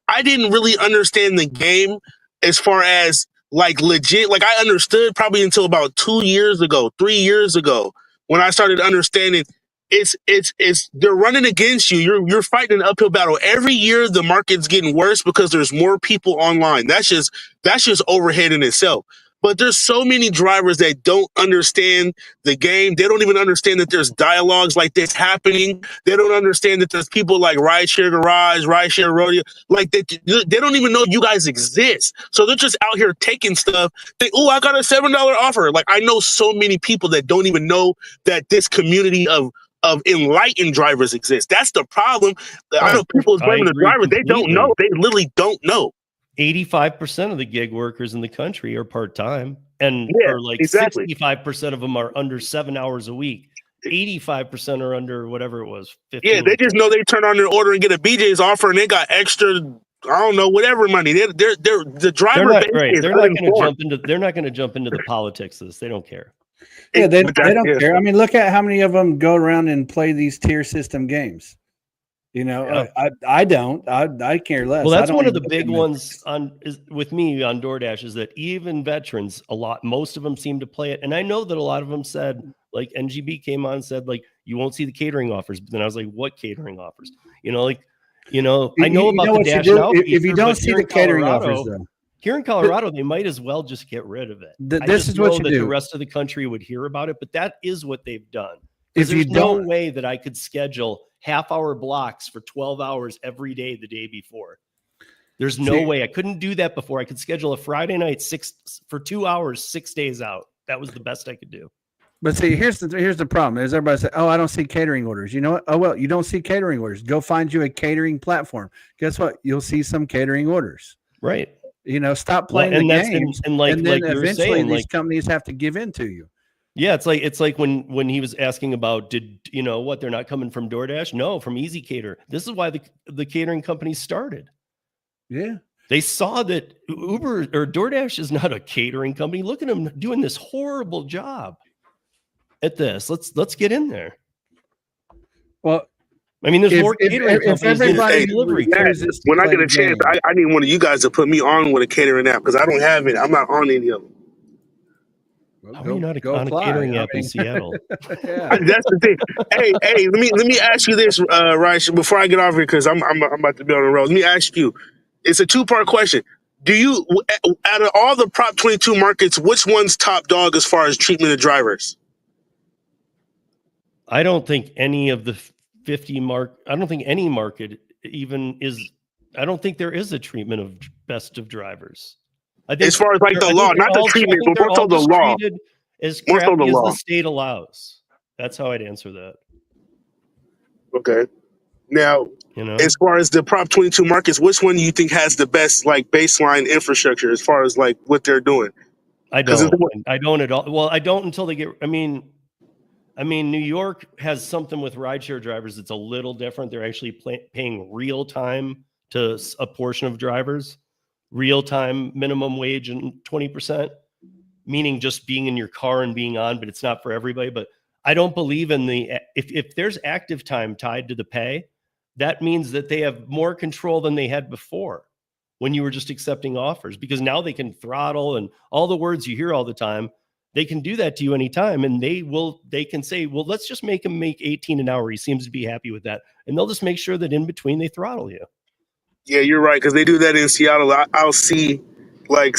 I didn't really understand the game as far as legit. I understood probably until about 2 years ago, 3 years ago, when I started understanding it's they're running against you. You're fighting an uphill battle. Every year the market's getting worse because there's more people online. That's just overhead in itself. But there's so many drivers that don't understand the game. They don't even understand that there's dialogues like this happening. They don't understand that there's people like Rideshare Garage, Rideshare Rodeo, like they don't even know you guys exist. So they're just out here taking stuff. Oh, I got a $7 offer. Like, I know so many people that don't even know that this community of enlightened drivers exist. That's the problem. I know people is blaming the drivers. They don't know. They literally don't know. 85% of the gig workers in the country are part-time, and Yeah, or like exactly. 65% of them are under 7 hours a week. 85% are under whatever it was. 15. Yeah, they just know they turn on their order and get a BJ's offer, and they got extra, I don't know, whatever money. They're the driver. They're not right. They're not going to jump into. They're not going to jump into the politics of this. They don't care. Yeah, they don't care. I mean, look at how many of them go around and play these tier system games. You know, Yeah. I don't. I care less. Well, that's one of the big ones with me on DoorDash is that even veterans, most of them seem to play it. And I know that a lot of them said, like NGB came on and said, like, you won't see the catering offers. But then I was like, what catering offers? You know, like, I know about the Dash Now feature, if you don't see the catering offers, though. Here in Colorado, they might as well just get rid of it. This is what you do. The rest of the country would hear about it, but that is what they've done. If you no way that I could schedule half-hour blocks for 12 hours every day the day before. There's no way. I couldn't do that before. I could schedule a Friday night for 2 hours, 6 days out. That was the best I could do. But see, here's the problem. Is everybody say, "Oh, I don't see catering orders." You know what? Oh well, you don't see catering orders. Go find you a catering platform. Guess what? You'll see some catering orders. Right. You know, stop playing the games, and then eventually saying, these companies have to give in to you. Yeah, it's like when he was asking about they're not coming from DoorDash? No, from Easy Cater. This is why the catering companies started. Yeah. They saw that Uber or DoorDash is not a catering company. Look at them doing this horrible job at this. Let's get in there. Well, I mean, there's more catering companies than delivery. When I get a chance, I need one of you guys to put me on with a catering app because I don't have it. I'm not on any of them. How are you not on a catering app in Seattle? Yeah. That's the thing. Hey, let me ask you this, Raj, before I get off here because I'm about to be on the road. Let me ask you. It's a two-part question. Do you, out of all the Prop 22 markets, which one's top dog as far as treatment of drivers? I don't think any of the 50 I don't think any market even is. I don't think there is a treatment of best of drivers. I think as far as like the law, not the treatment, but more so the law. As crappy as the state allows. That's how I'd answer that. Okay. Now, as far as the Prop 22 markets, which one do you think has the best like baseline infrastructure as far as like what they're doing? I don't at all. Well, I don't until they get. I mean, New York has something with rideshare drivers that's a little different. They're actually paying real time to a portion of drivers. Real time minimum wage and 20%, meaning just being in your car and being on, but it's not for everybody. But I don't believe in if there's active time tied to the pay, that means that they have more control than they had before when you were just accepting offers, because now they can throttle and all the words you hear all the time. They can do that to you anytime, and they can say, well, let's just make him make 18 an hour. He seems to be happy with that. And they'll just make sure that in between they throttle you. Yeah, you're right, because they do that in Seattle. I'll see like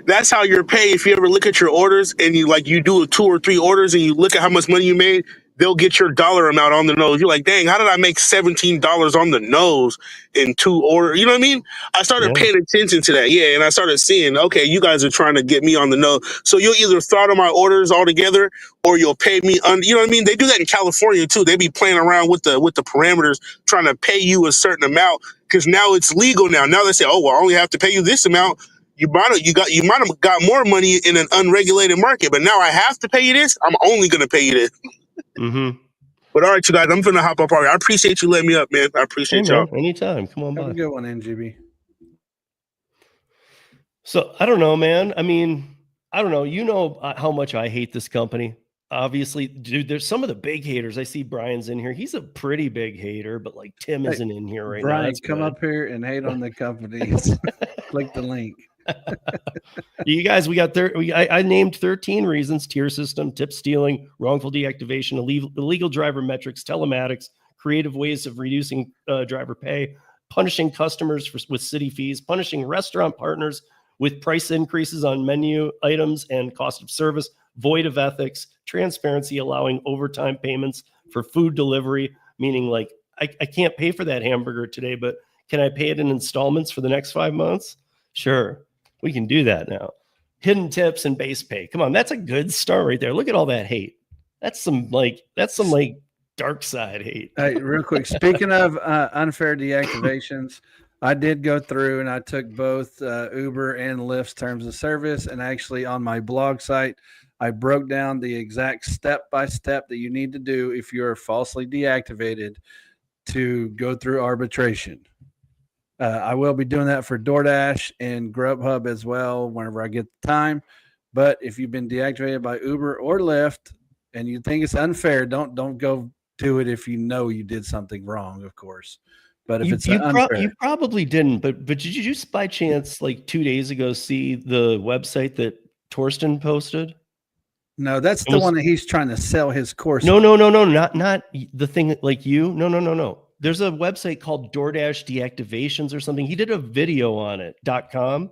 that's how you're paid. If you ever look at your orders and you do 2 or 3 orders and you look at how much money you made, they'll get your dollar amount on the nose. You're like, dang, how did I make $17 on the nose in 2 orders? You know what I mean? I started paying attention to that. Yeah. And I started seeing, okay, you guys are trying to get me on the nose. So you'll either throttle my orders altogether or you'll pay me you know what I mean? They do that in California too. They be playing around with the parameters, trying to pay you a certain amount because now it's legal now. Now they say, oh, well, I only have to pay you this amount. You might have got more money in an unregulated market, but now I have to pay you this. I'm only going to pay you this. Mm-hmm. But all right, you guys, I'm finna hop up. I appreciate you letting me up, man. I appreciate y'all. Anytime. Come on by. Have a good one, NGB. So I don't know, man. I mean, I don't know. You know how much I hate this company. Obviously, dude, there's some of the big haters. I see Brian's in here. He's a pretty big hater, but like Tim isn't in here right now. Brian, come up here and hate on the companies. Click the link. You guys, we got I named 13 reasons: tier system, tip stealing, wrongful deactivation, illegal driver metrics, telematics, creative ways of reducing driver pay, punishing customers with city fees, punishing restaurant partners with price increases on menu items and cost of service, void of ethics, transparency, allowing overtime payments for food delivery, meaning like I can't pay for that hamburger today, but can I pay it in installments for the next 5 months? Sure, we can do that now. Hidden tips and base pay. Come on, that's a good start right there. Look at all that hate. That's some dark side hate. Hey, real quick, speaking of unfair deactivations, I did go through and I took both Uber and Lyft's terms of service, and actually on my blog site, I broke down the exact step-by-step that you need to do if you're falsely deactivated to go through arbitration. I will be doing that for DoorDash and Grubhub as well whenever I get the time. But if you've been deactivated by Uber or Lyft and you think it's unfair, don't go do it if you know you did something wrong, of course. But if it's unfair, you probably didn't. But did you just by chance like 2 days ago see the website that Torsten posted? No, that's the one that he's trying to sell his course. No, not the thing like you. No. There's a website called DoorDash Deactivations or something. He did a video on it.com,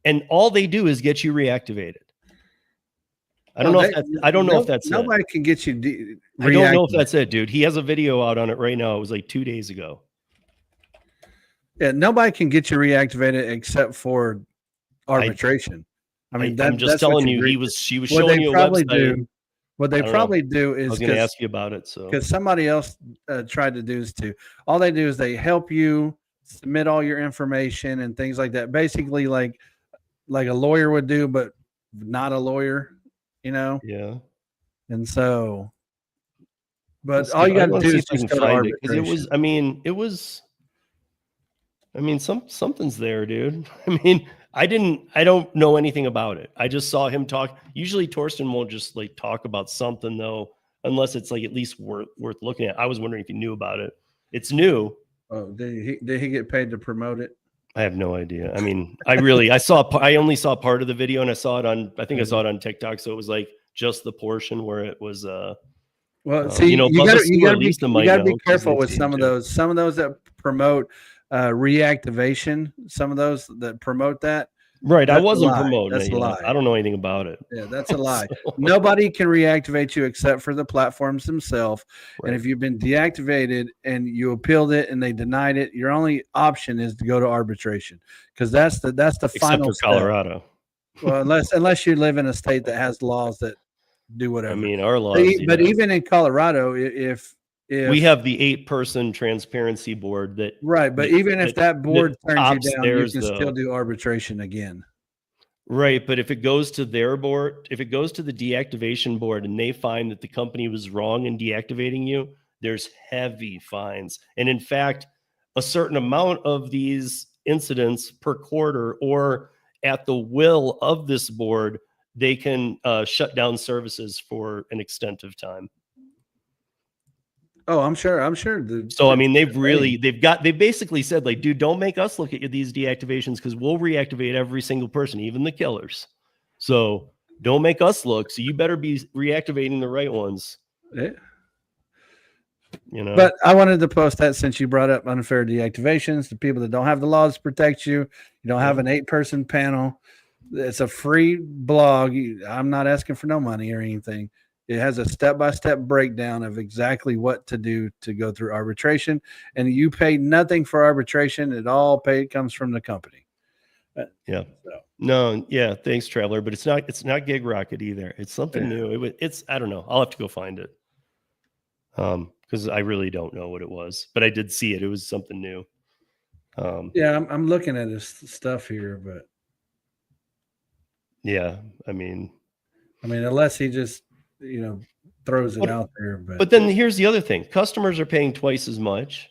and all they do is get you reactivated. I don't know if that's nobody can get you. I don't know if that's it, dude. He has a video out on it right now. It was like 2 days ago. Yeah, nobody can get you reactivated except for arbitration. I mean, I'm just telling you, she was showing you a website. What they probably do is, I was going to ask you about it. So because somebody else tried to do this too. All they do is they help you submit all your information and things like that. Basically, like a lawyer would do, but not a lawyer. You know. Yeah. And so, but all you got to do is just go to arbitration. Something's there, dude. I don't know anything about it. I just saw him talk. Usually Torsten won't just like talk about something though, unless it's like at least worth looking at. I was wondering if you knew about it. It's new. Oh, did he get paid to promote it? I have no idea. I mean, I only saw part of the video, and I saw it on TikTok. So it was like just the portion where it was, well, see, you gotta be careful with some of those that promote reactivation. Some of those that promote that. Right. I wasn't promoting it. That's a lie. I don't know anything about it. Yeah, that's a lie. Nobody can reactivate you except for the platforms themselves. Right. And if you've been deactivated and you appealed it and they denied it, your only option is to go to arbitration, because that's the final for Colorado. Step. Well, unless you live in a state that has laws that do whatever. I mean, our laws. But even in Colorado, if we have the 8-person transparency board that right, but even if that board turns you down, you can still do arbitration again. Right, but if it goes to their board, if it goes to the deactivation board and they find that the company was wrong in deactivating you, there's heavy fines. And in fact, a certain amount of these incidents per quarter or at the will of this board, they can shut down services for an extent of time. Oh, I'm sure. So, I mean, they basically said, like, dude, don't make us look at these deactivations because we'll reactivate every single person, even the killers. So don't make us look. So you better be reactivating the right ones. Yeah. You know, but I wanted to post that since you brought up unfair deactivations. The people that don't have the laws to protect you, you don't have an 8-person panel. It's a free blog. I'm not asking for no money or anything. It has a step-by-step breakdown of exactly what to do to go through arbitration, and you pay nothing for arbitration. It all comes from the company. Yeah. So. No. Yeah. Thanks, Traveler. But it's not Gig Rocket either. It's something new. I don't know. I'll have to go find it. Because I really don't know what it was, but I did see it. It was something new. Yeah, I'm looking at his stuff here, but yeah, I mean, unless he just throws it out there. But then here's the other thing: customers are paying twice as much.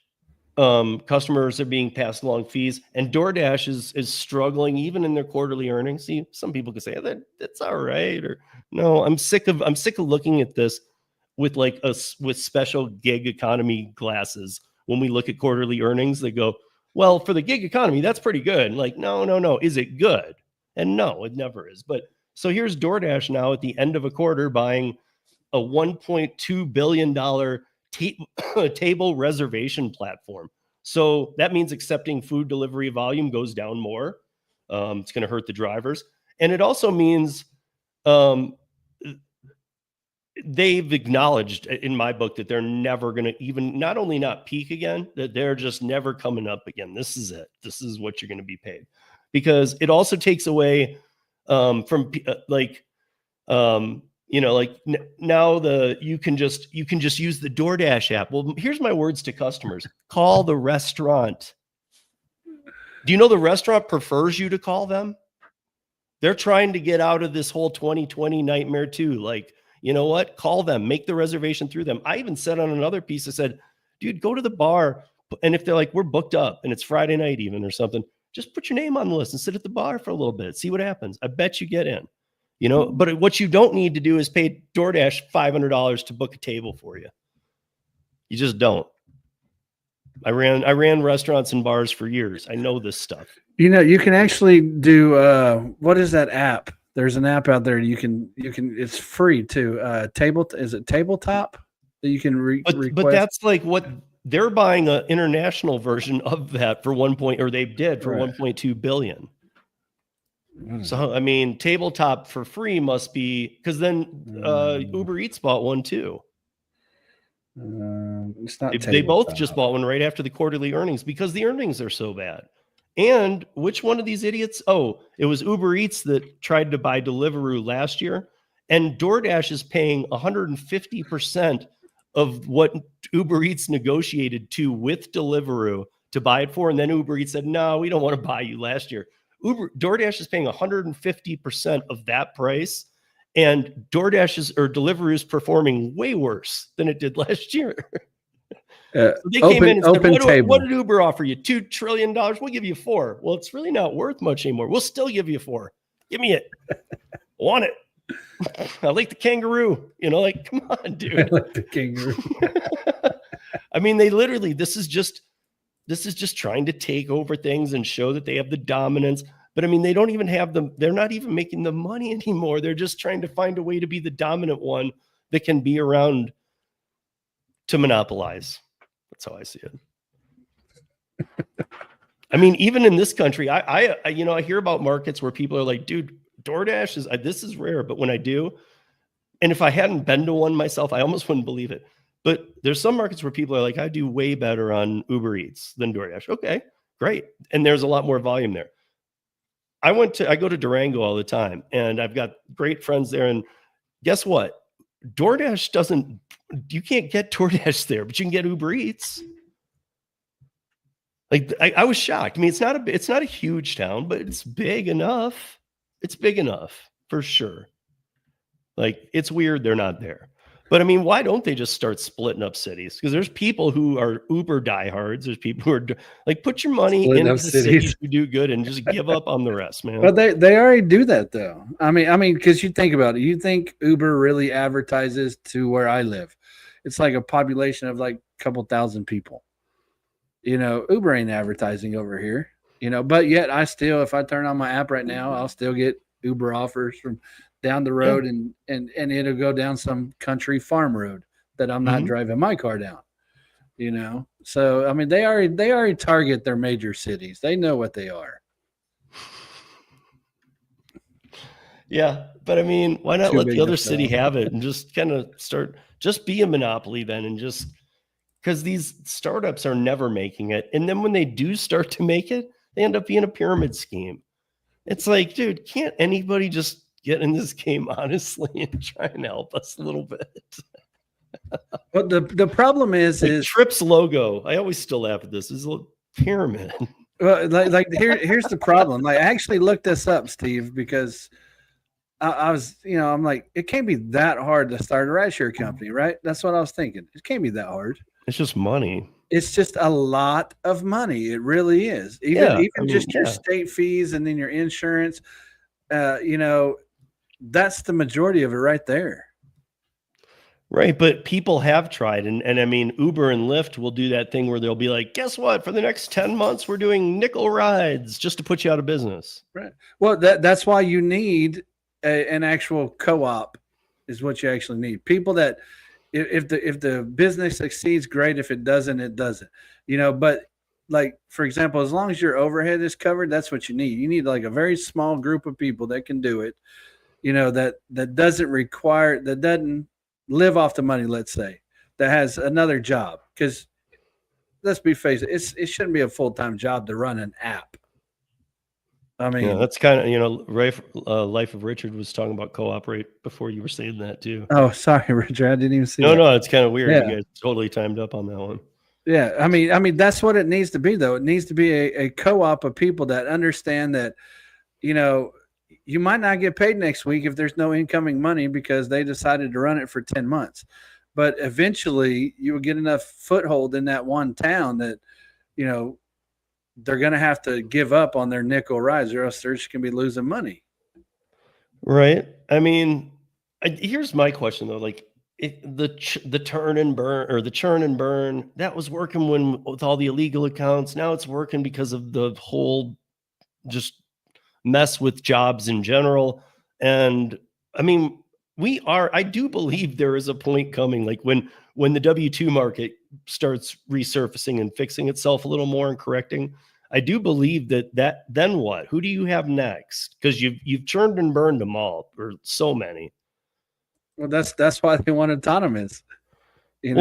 Customers are being passed along fees, and DoorDash is struggling even in their quarterly earnings. See, some people can say that's all right, or no. I'm sick of looking at this with with special gig economy glasses. When we look at quarterly earnings, they go, well, for the gig economy, that's pretty good. Like, no. Is it good? And no, it never is. But so here's DoorDash now at the end of a quarter buying a $1.2 billion table reservation platform. So that means accepting food delivery volume goes down more. It's going to hurt the drivers. And it also means they've acknowledged in my book that they're never going to even not only not peak again, that they're just never coming up again. This is it. This is what you're going to be paid, because it also takes away from like, now you can just use the DoorDash app. Well, here's my words to customers: call the restaurant. Do you know the restaurant prefers you to call them? They're trying to get out of this whole 2020 nightmare too. Like, you know what? Call them, make the reservation through them. I even said on another piece, I said, dude, go to the bar. And if they're like, we're booked up and it's Friday night even or something, just put your name on the list and sit at the bar for a little bit. See what happens. I bet you get in, but what you don't need to do is pay DoorDash $500 to book a table for you. You just don't. I ran restaurants and bars for years. I know this stuff. You can actually do, what is that app? There's an app out there. You can, it's free too. Is it Tabletop that you can request? But that's like what they're buying an international version of that for they did for 1.2 billion. So, I mean, Tabletop for free must be, because then Uber Eats bought one too. It's not. They both just bought one right after the quarterly earnings because the earnings are so bad. And which one of these idiots? Oh, it was Uber Eats that tried to buy Deliveroo last year. And DoorDash is paying 150% of what Uber Eats negotiated to with Deliveroo to buy it for. And then Uber Eats said, no, we don't want to buy you last year. DoorDash is paying 150% of that price. And Deliveroo is performing way worse than it did last year. So they came in and said, what did Uber offer you? $2 trillion? We'll give you $4 trillion. Well, it's really not worth much anymore. We'll still give you $4 trillion. Give me it. Want it. I like the kangaroo. Come on, dude. I like the kangaroo. I mean, this is just trying to take over things and show that they have the dominance. But I mean, they don't even have they're not even making the money anymore. They're just trying to find a way to be the dominant one that can be around to monopolize. That's how I see it. I mean, even in this country, I hear about markets where people are like, dude, DoorDash this is rare. But when I do, and if I hadn't been to one myself, I almost wouldn't believe it. But there's some markets where people are like, I do way better on Uber Eats than DoorDash. Okay, great. And there's a lot more volume there. I go to Durango all the time, and I've got great friends there. And guess what? You can't get DoorDash there, but you can get Uber Eats. Like I was shocked. I mean, it's not a huge town, but it's big enough. It's big enough for sure. Like, it's weird they're not there. But I mean, why don't they just start splitting up cities? Because there's people who are Uber diehards. There's people who are like, put your money into the cities who do good and just give up on the rest, man. But they already do that though. I mean, because you think about it, you think Uber really advertises to where I live? It's like a population of like a couple thousand people. Uber ain't advertising over here. But yet if I turn on my app right now, I'll still get Uber offers from down the road, and it'll go down some country farm road that I'm not driving my car down. So I mean, they already target their major cities. They know what they are. Yeah, but I mean, why not let the other city have it and just kind of just be a monopoly then, and just because these startups are never making it, and then when they do start to make it, they end up being a pyramid scheme. It's like, dude, can't anybody just get in this game honestly and try and help us a little bit? But the problem is Trip's logo. I always still laugh at this. Is a pyramid. Well, here's the problem. Like, I actually looked this up, Steve, because I was, I'm like, it can't be that hard to start a rideshare company, right? That's what I was thinking. It can't be that hard. It's just money. It's just a lot of money. It really is. Even your state fees and then your insurance. That's the majority of it right there. Right. But people have tried. And I mean, Uber and Lyft will do that thing where they'll be like, guess what? For the next 10 months, we're doing nickel rides just to put you out of business. Right. Well, that's why you need an actual co-op is what you actually need. People that if the business succeeds, great. If it doesn't, it doesn't. But like for example, as long as your overhead is covered, that's what you need. You need like a very small group of people that can do it. That doesn't live off the money, let's say, that has another job. Because let's be face it shouldn't be a full-time job to run an app. I mean, Yeah, that's kind of, Life of Richard was talking about cooperate before you were saying that too. Oh, sorry, Richard. I didn't even see that. No, it's kind of weird. Yeah. You guys totally timed up on that one. Yeah. I mean, that's what it needs to be, though. It needs to be a co-op of people that understand that, you might not get paid next week if there's no incoming money because they decided to run it for 10 months. But eventually you will get enough foothold in that one town that, they're going to have to give up on their nickel rides or else they're just going to be losing money. Right. I mean, here's my question though. Like the turn and burn or the churn and burn, that was working with all the illegal accounts. Now it's working because of the whole just mess with jobs in general. And I mean, I do believe there is a point coming, like when the W-2 market starts resurfacing and fixing itself a little more and correcting. I do believe that then what? Who do you have next? Because you've churned and burned them all, or so many. Well, that's why they want autonomous. But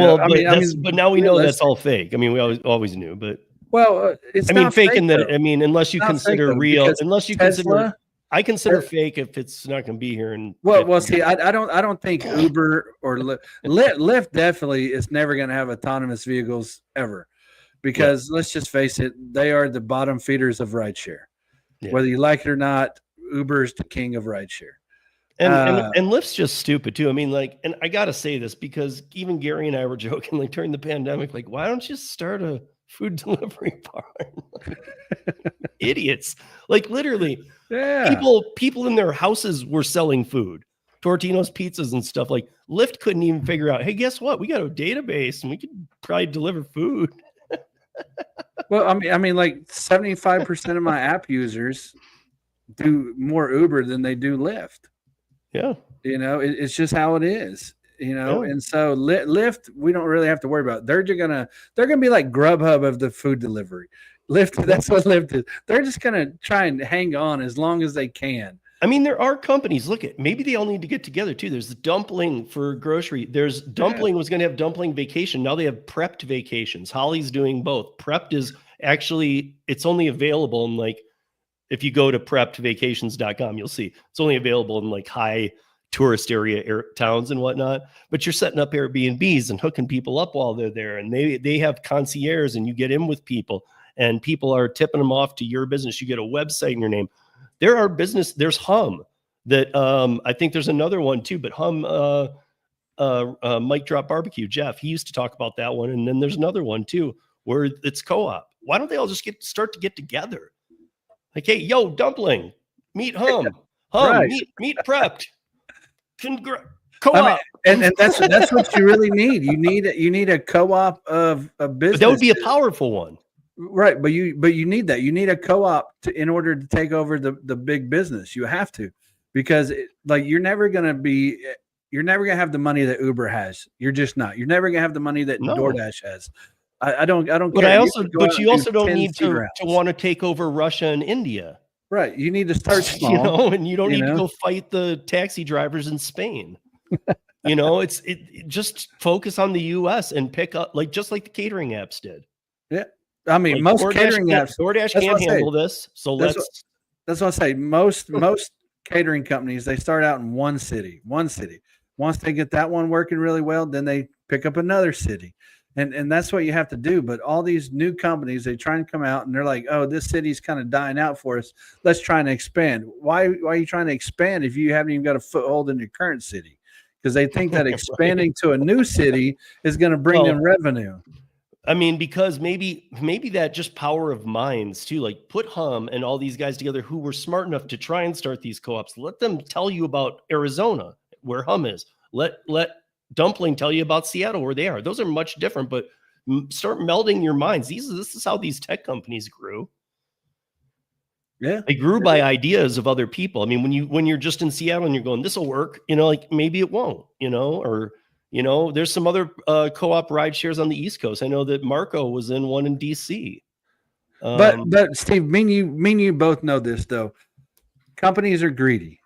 now we know that's all fake. I mean, we always knew, but it's fake fake, in that. I mean, unless you consider real, unless you consider. I consider fake if it's not going to be here. And see, I don't think Uber or Lyft definitely is never going to have autonomous vehicles ever, because let's just face it, they are the bottom feeders of rideshare. Yeah. Whether you like it or not, Uber is the king of rideshare. And Lyft's just stupid too. I mean, and I got to say this because even Gary and I were joking, like during the pandemic, like, why don't you start a food delivery barn? Idiots. Like literally. Yeah. People in their houses were selling food, Tortino's pizzas and stuff. Like Lyft couldn't even figure out, hey, guess what? We got a database and we could probably deliver food. Well, I mean, like 75% of my app users do more Uber than they do Lyft. Yeah. It's just how it is, and so Lyft, we don't really have to worry about. They're gonna be like Grubhub of the food delivery. Lyft, that's what Lyft is. They're just going to try and hang on as long as they can. I mean, there are companies, maybe they all need to get together too. There's Dumpling for grocery. There's Dumpling was going to have Dumpling Vacation. Now they have Prepped Vacations. Holly's doing both. Prepped is actually, it's only available in if you go to preppedvacations.com, you'll see it's only available in high tourist area towns and whatnot, but you're setting up Airbnbs and hooking people up while they're there. And they have concierge and you get in with people. And people are tipping them off to your business. You get a website in your name. There's Hum that I think there's another one too, but Hum, Mike Drop Barbecue, Jeff, he used to talk about that one. And then there's another one too, where it's co-op. Why don't they all just start to get together? Like, hey, yo, Dumpling, meet Hum, right. meet Prepped. Co-op. And that's what you really need. You need a co-op of business. But that would be a powerful one. Right, but you need that. You need a co-op in order to take over the big business. You have to, because you're never gonna have the money that Uber has. You're just not. You're never gonna have the money that DoorDash has. I don't. But care. You also don't need to want to take over Russia and India. Right. You need to start small. And you don't need to go fight the taxi drivers in Spain. It just focus on the U.S. and pick up just like the catering apps did. Yeah. I mean, most catering apps, DoorDash can't handle this. So that's what I say. Most catering companies, they start out in one city. Once they get that one working really well, then they pick up another city. And that's what you have to do. But all these new companies, they try and come out and they're like, oh, this city's kind of dying out for us. Let's try and expand. Why are you trying to expand if you haven't even got a foothold in your current city? Because they think that expanding to a new city is going to bring them revenue. I mean, because maybe that just power of minds too, put Hum and all these guys together who were smart enough to try and start these co-ops. Let them tell you about Arizona, where Hum is. Let Dumpling tell you about Seattle, where they are. Those are much different, but start melding your minds. This is how these tech companies grew. Yeah. They grew by ideas of other people. I mean, when you're just in Seattle and you're going, this will work, like maybe it won't, or there's some other co-op ride shares on the East Coast. I know that Marco was in one in DC. But Steve, me and you both know this though. Companies are greedy.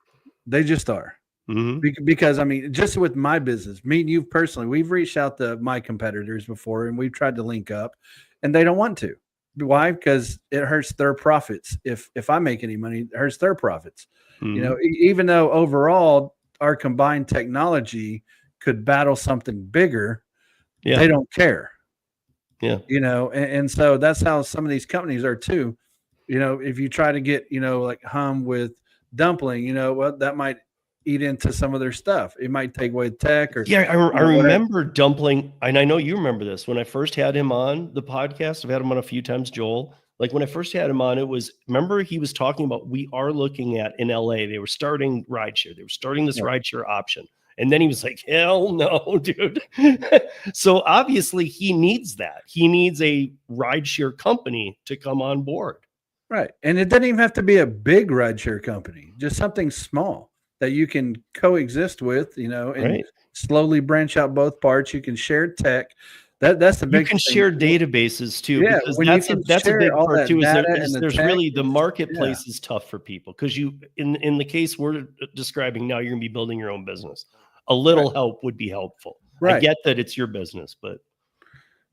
They just are. Because I mean, just with my business, me and you personally, we've reached out to my competitors before and we've tried to link up and they don't want to. Why? Because it hurts their profits. If I make any money, it hurts their profits. Even though overall our combined technology could battle something bigger, they don't care. Yeah. And so that's how some of these companies are too. If you try to get, like Hum with Dumpling, well, that might eat into some of their stuff. It might take away tech or I remember Dumpling, and I know you remember this when I first had him on the podcast. I've had him on a few times, Joel. Like when I first had him on, remember he was talking about, we are looking at in LA, they were starting rideshare. They were starting this rideshare option. And then he was like, hell no, dude. So obviously he needs that. He needs a rideshare company to come on board. Right. And it doesn't even have to be a big rideshare company, just something small that you can coexist with, and slowly branch out both parts. You can share tech. That's the big You can thing. share databases too, because that's a big part too. There's really the marketplace is tough for people because in the case we're describing now, you're gonna be building your own business. A little help would be helpful. I get that it's your business, but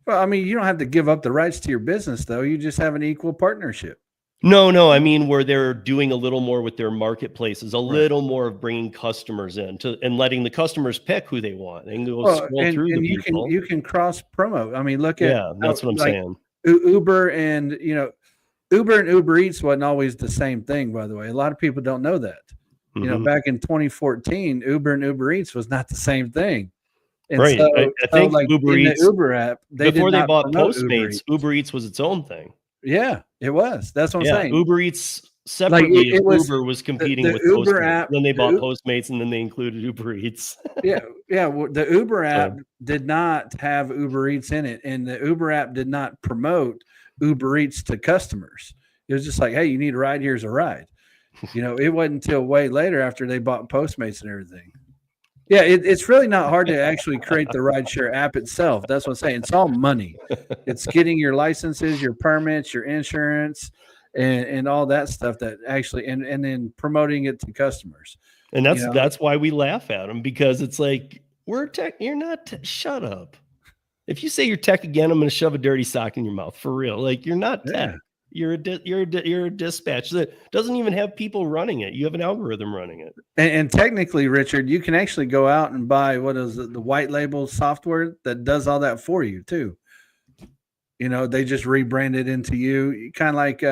well, I mean, you don't have to give up the rights to your business though. You just have an equal partnership. No. I mean, where they're doing a little more with their marketplaces, a little more of bringing customers in and letting the customers pick who they want. They can go scroll through the people. You can cross promote. I mean, look at that's what I'm saying. Uber and Uber Eats wasn't always the same thing. By the way, a lot of people don't know that. Back in 2014, Uber and Uber Eats was not the same thing. And right. So, I think like Uber Eats, the Uber app, before they bought Postmates, Uber Eats was its own thing. Yeah, it was. That's what I'm saying. Uber Eats separately, Uber was competing with Uber Postmates. app. Then they bought Postmates, and then they included Uber Eats. Well, the Uber app did not have Uber Eats in it, and the Uber app did not promote Uber Eats to customers. It was just like, hey, you need a ride, here's a ride. It wasn't until way later after they bought Postmates and everything. Yeah, it's really not hard to actually create the rideshare app itself. That's what I'm saying. It's all money. It's getting your licenses, your permits, your insurance, and all that stuff that actually and then promoting it to customers. And that's why we laugh at them, because it's like, we're tech. You're not shut up. If you say you're tech again, I'm going to shove a dirty sock in your mouth for real. Like, you're not tech. You're a dispatch that doesn't even have people running it. You have an algorithm running it. And technically, Richard, you can actually go out and buy the white label software that does all that for you too. They just rebrand it into you, kind of like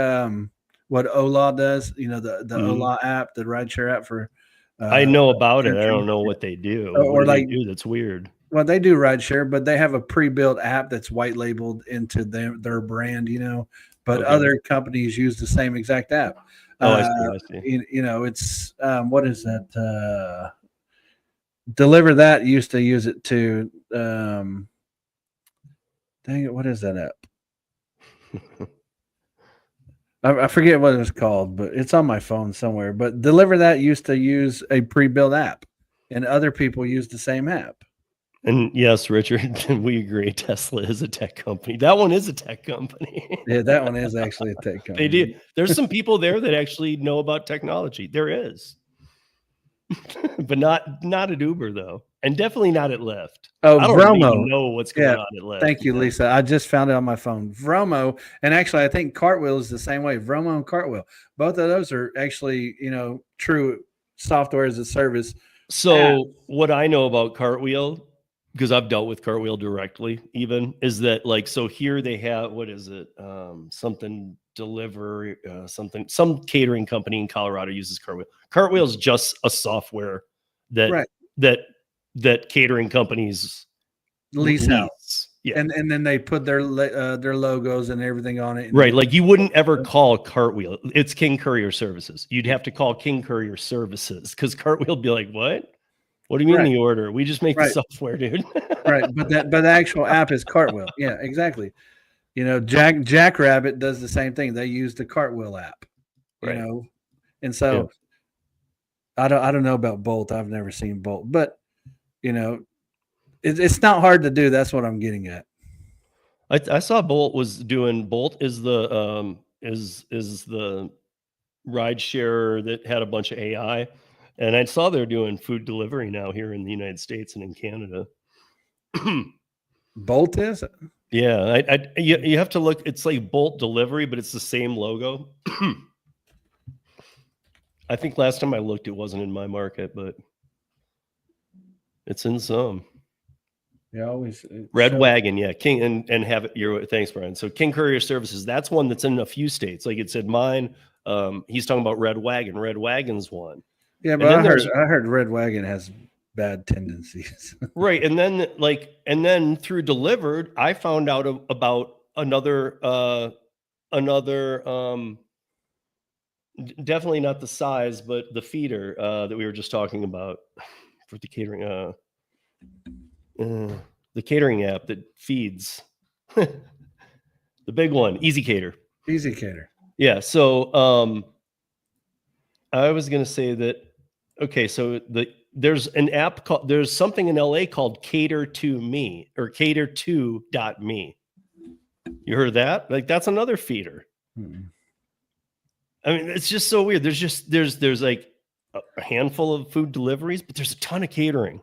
what Ola does. The Ola app, the rideshare app for. I know about it. I don't know what they do. Or they do that's weird. Well, they do rideshare, but they have a pre-built app that's white labeled into their brand. But other companies use the same exact app. I see. It's what is that? Deliver That used to use it too. Dang it, what is that app? I forget what it's called, but it's on my phone somewhere. But Deliver That used to use a pre-built app, and other people use the same app. And yes, Richard, we agree. Tesla is a tech company. That one is a tech company. Yeah, that one is actually a tech company. They do. There's some people there that actually know about technology. There is. But not at Uber, though. And definitely not at Lyft. Oh, I don't Vromo. even know what's going on at Lyft. Thank you, Lisa. I just found it on my phone. Vromo. And actually, I think Cartwheel is the same way. Vromo and Cartwheel. Both of those are actually, true software as a service. So what I know about Cartwheel, because I've dealt with Cartwheel directly even, is that so here they have, what is it? Some catering company in Colorado uses Cartwheel. Cartwheel is just a software that catering companies lease out. Yeah. And then they put their logos and everything on it. Right. Like you wouldn't ever call Cartwheel. It's King Courier Services. You'd have to call King Courier Services because Cartwheel would be like, what? What do you mean Right. the order? We just make the Right. software, dude. Right. But the actual app is Cartwheel. Yeah, exactly. You know, Jackrabbit does the same thing. They use the Cartwheel app. You Right. know, and Yeah. so I don't know about Bolt. I've never seen Bolt, but you know, it's not hard to do. That's what I'm getting at. I saw Bolt was doing. Bolt is the ride share that had a bunch of AI, and I saw they're doing food delivery now here in the United States and in Canada. Bolt is? Yeah, you have to look. It's like Bolt Delivery, but it's the same logo. I think last time I looked, it wasn't in my market, but it's in some. Yeah, always Red Wagon, yeah, King and have it. Your thanks, Brian. So King Courier Services, that's one that's in a few states. Like it said, mine. He's talking about Red Wagon. Red Wagon's one. Yeah, And but then I heard Red Wagon has bad tendencies. Right, and then through Delivered, I found out about another definitely not the size, but the feeder that we were just talking about for the catering. The catering app that feeds the big one, Easy Cater. Easy Cater. Yeah. So I was going to say that. Okay. So there's an app called, there's something in LA called Cater to Me or cater2.me. You heard that? Like that's another feeder. Mm-hmm. I mean, it's just so weird. There's like a handful of food deliveries, but there's a ton of catering.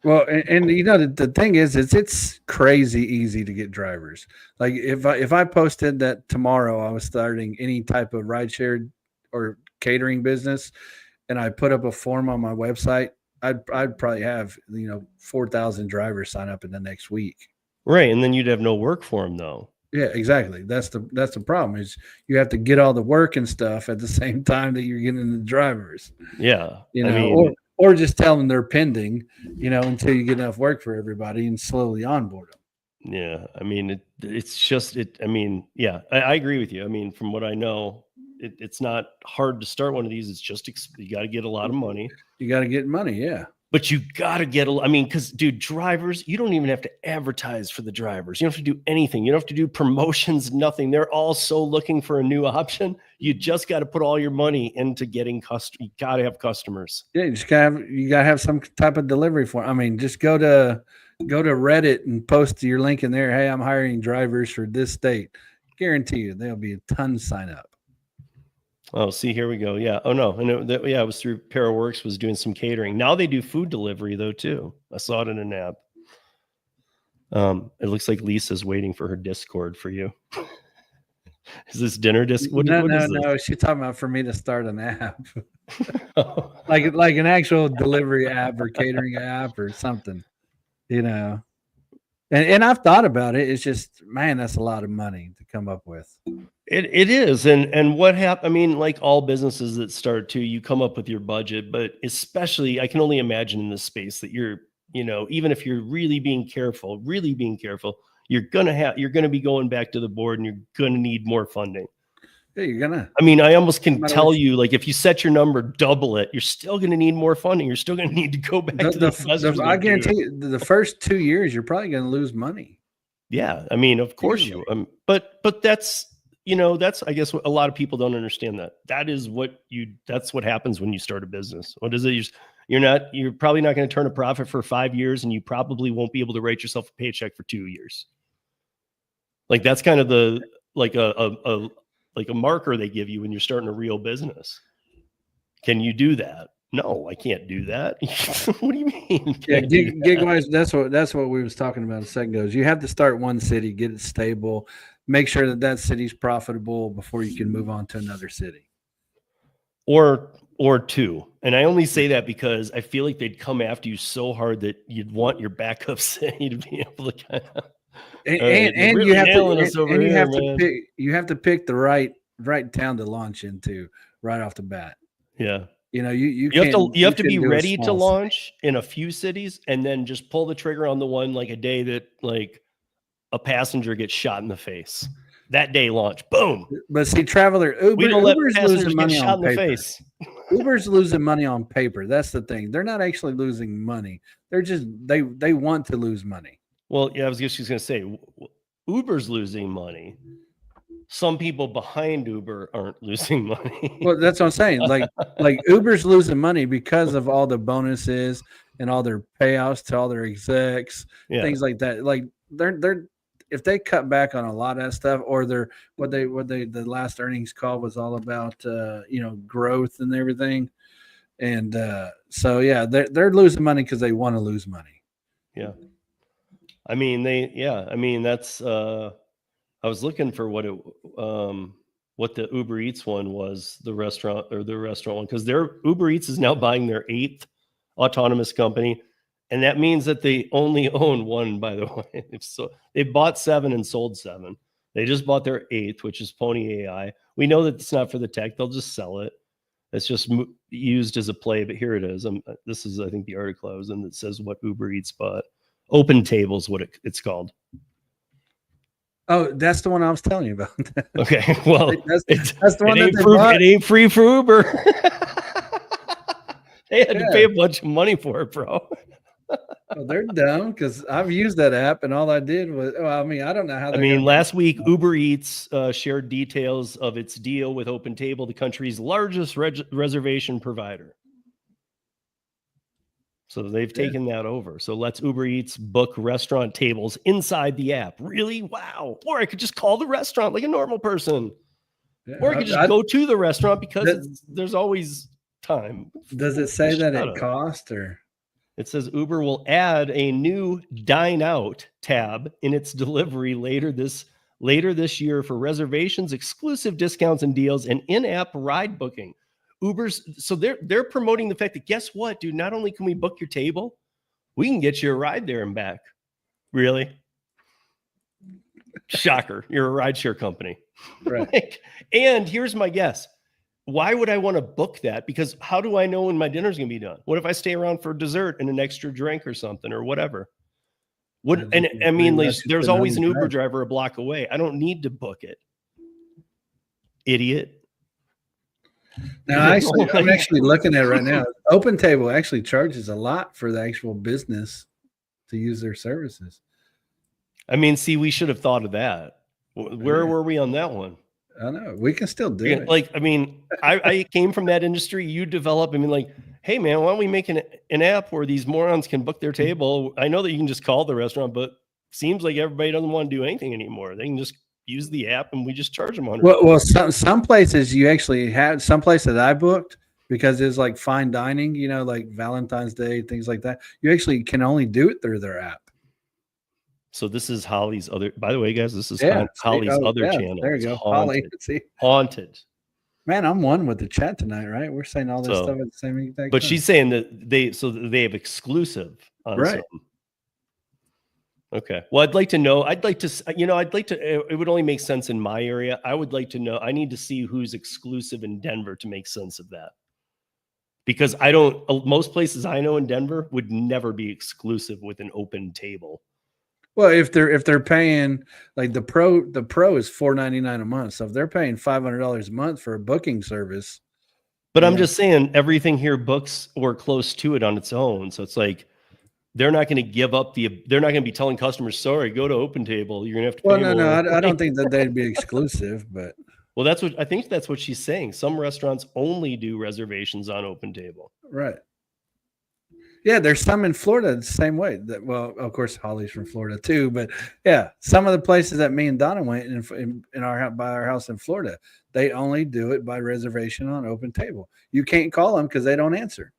Well, and you know the thing is it's crazy easy to get drivers. Like if I posted that tomorrow I was starting any type of rideshare or catering business, and I put up a form on my website, I'd probably have 4,000 drivers sign up in the next week. Right, and then you'd have no work for them though. Yeah, exactly. That's the problem is you have to get all the work and stuff at the same time that you're getting the drivers. Yeah, I mean, or just tell them they're pending, until you get enough work for everybody and slowly onboard them. Yeah, I mean, it's just it. I mean, yeah, I agree with you. I mean, from what I know, it's not hard to start one of these. It's just you got to get a lot of money. You got to get money, yeah. But you got to get I mean, because dude, drivers, you don't even have to advertise for the drivers. You don't have to do anything. You don't have to do promotions, nothing. They're all so looking for a new option. You just got to put all your money into getting customers. You got to have customers. Yeah, you gotta have some type of delivery for. I mean, just go to Reddit and post your link in there. Hey, I'm hiring drivers for this state. Guarantee you, there'll be a ton sign up. Oh, see, here we go. Yeah. Oh no. And it was through Paraworks was doing some catering. Now they do food delivery though too. I saw it in an app. It looks like Lisa's waiting for her Discord for you. Is this dinner disc? No. She's talking about for me to start an app, like an actual delivery app or catering app or something, And I've thought about it. It's just, man, that's a lot of money to come up with. It is. And what happened? I mean, like all businesses that start too, you come up with your budget, but especially I can only imagine in this space that you're, even if you're really being careful, you're going to be going back to the board and you're going to need more funding. Yeah, I mean, I almost can tell you, like, if you set your number, double it, you're still going to need more funding. You're still going to need to go back to the investors. I guarantee you, the first 2 years, you're probably going to lose money. Yeah. I mean, of course you, but that's, that's, I guess what a lot of people don't understand that's what happens when you start a business. What is it? You're probably not going to turn a profit for 5 years, and you probably won't be able to write yourself a paycheck for 2 years. Like that's kind of a marker they give you when you're starting a real business. Can you do that? No, I can't do that. What do you mean? Yeah, gig-wise, that's what we was talking about a second ago. You have to start one city, get it stable, make sure that city's profitable before you can move on to another city. Or two. And I only say that because I feel like they'd come after you so hard that you'd want your backup city to be able to kind of and you have to pick the right town to launch into right off the bat. Yeah. You have to be ready to launch in a few cities and then just pull the trigger on the one like a day that like a passenger gets shot in the face. That day launch, boom. But see, Traveler, we don't let Uber's passengers losing get money shot on in the paper. face. Uber's losing money on paper. That's the thing. They're not actually losing money. They're just they want to lose money. Well, yeah, I was just going to say Uber's losing money. Some people behind Uber aren't losing money. Well, that's what I'm saying. Like Uber's losing money because of all the bonuses and all their payouts to all their execs, things like that. Like they're if they cut back on a lot of that stuff, or what they the last earnings call was all about growth and everything. And so yeah, they're losing money because they want to lose money. Yeah. I mean, that's I was looking for what the Uber Eats one was, the restaurant one, because their Uber Eats is now buying their 8th autonomous company. And that means that they only own one, by the way. So they bought 7 and sold 7. They just bought their 8th, which is Pony AI. We know that it's not for the tech. They'll just sell it. It's just used as a play, but here it is. This is, I think, the article I was in that says what Uber Eats bought. Open Table is what it's called. Oh, that's the one I was telling you about. Okay, well, that's the one it ain't free for Uber. They had to pay a bunch of money for it, bro. Well, they're dumb because I've used that app and all I did was, I don't know how. Last week Uber Eats shared details of its deal with Open Table, the country's largest reservation provider. So they've taken that over. So let's Uber Eats book restaurant tables inside the app. Really? Wow. Or I could just call the restaurant like a normal person. Yeah, or I could just go to the restaurant because there's always time. Does it say that it costs or? It says Uber will add a new Dine Out tab in its delivery later this year for reservations, exclusive discounts and deals, and in-app ride booking. So they're promoting the fact that, guess what, dude? Not only can we book your table, we can get you a ride there and back. Really? Shocker. You're a rideshare company. Right. And here's my guess. Why would I want to book that? Because how do I know when my dinner's going to be done? What if I stay around for dessert and an extra drink or something or whatever? There's always an Uber driver a block away. I don't need to book it. Idiot. Now, I'm actually looking at it right now. Open Table actually charges a lot for the actual business to use their services. We should have thought of that. Where were we on that one? I know we can still do it. I came from that industry. You develop. Hey man, why don't we make an app where these morons can book their table? I know that you can just call the restaurant, but seems like everybody doesn't want to do anything anymore. They can just use the app and we just charge them $100. Well, some places you actually had. Some place that I booked because it's like fine dining, like Valentine's Day, things like that. You actually can only do it through their app. So this is Holly's other. By the way, guys, this is Holly's other channel. There you go, Haunted. Holly. Haunted. Man, I'm one with the chat tonight, right? We're saying all this stuff at the same exact But time. she's saying that they have exclusive on right. Some. Okay. Well, I'd like to know. It would only make sense in my area. I would like to know. I need to see who's exclusive in Denver to make sense of that. Because most places I know in Denver would never be exclusive with an Open Table. Well, if they're paying like the pro is $4.99 a month. So if they're paying $500 a month for a booking service. But I'm just saying everything here books or close to it on its own. So it's like they're not going to give up they're not going to be telling customers, sorry, go to Open Table. You're going to have to pay more. No, I don't think that they'd be exclusive, but well, I think that's what she's saying. Some restaurants only do reservations on Open Table. Right. Yeah, there's some in Florida the same way. Well, of course, Holly's from Florida too, but yeah, some of the places that me and Donna went by our house in Florida, they only do it by reservation on Open Table. You can't call them because they don't answer.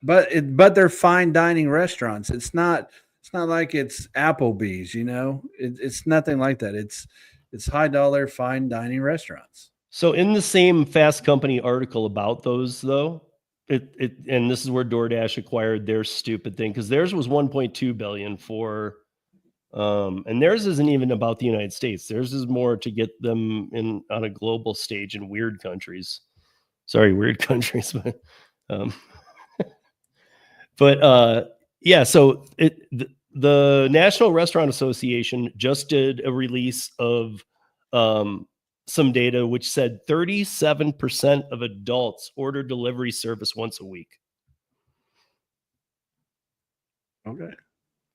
But they're fine dining restaurants. It's not like it's Applebee's, It's nothing like that. It's high dollar fine dining restaurants. So in the same Fast Company article about those, though, and this is where DoorDash acquired their stupid thing, because theirs was $1.2 billion for, and theirs isn't even about the United States. Theirs is more to get them on a global stage in weird countries. Sorry, weird countries, but yeah. So the National Restaurant Association just did a release of some data which said 37% of adults order delivery service once a week. Okay.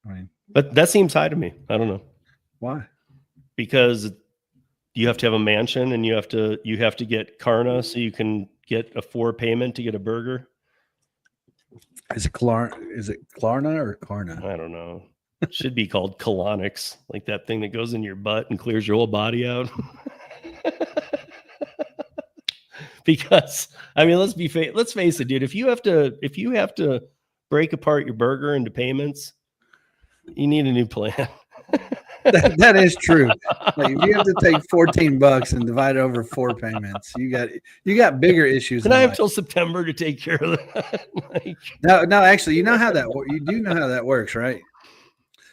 I mean, But that seems high to me. I don't know. why? Because you have to have a mansion and you have to get Klarna so you can get a 4 payment to get a burger. Is it Klarna or Klarna? I don't know. It should be called colonics, like that thing that goes in your butt and clears your whole body out. Because I mean, let's face it, dude. If you have to break apart your burger into payments, you need a new plan. That is true. Like if you have to take $14 and divide it over 4 payments, you got bigger issues. And I have life. till September to take care of that. Like, No, actually, you know how that you do know how that works, right?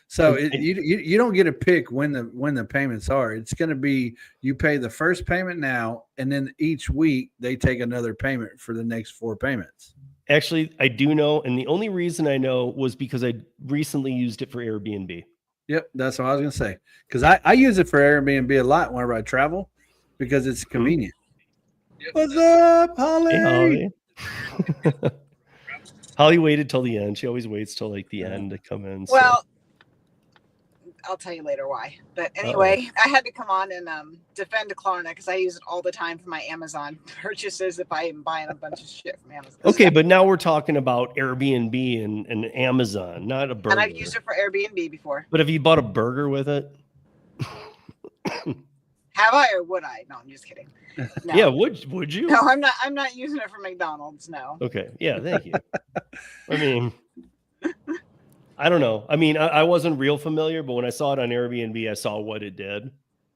So you don't get to pick when the payments are. It's going to be you pay the first payment now, and then each week they take another payment for the next 4 payments. Actually, I do know, and the only reason I know was because I recently used it for Airbnb. Yep, that's what I was going to say. Because I use it for Airbnb a lot whenever I travel because it's convenient. What's up, Holly? Hey, Holly. Holly waited till the end. She always waits till like the end to come in. Well, I'll tell you later why. But anyway, I had to come on and defend Klarna because I use it all the time for my Amazon purchases if I am buying a bunch of shit from Amazon. Okay, but now we're talking about Airbnb and Amazon, not a burger. And I've used it for Airbnb before. But have you bought a burger with it? Have I or would I? No, I'm just kidding. No. Yeah, would you? No, I'm not using it for McDonald's. No. Okay. Yeah, thank you. I mean, I don't know. I mean, I wasn't real familiar, but when I saw it on Airbnb, I saw what it did.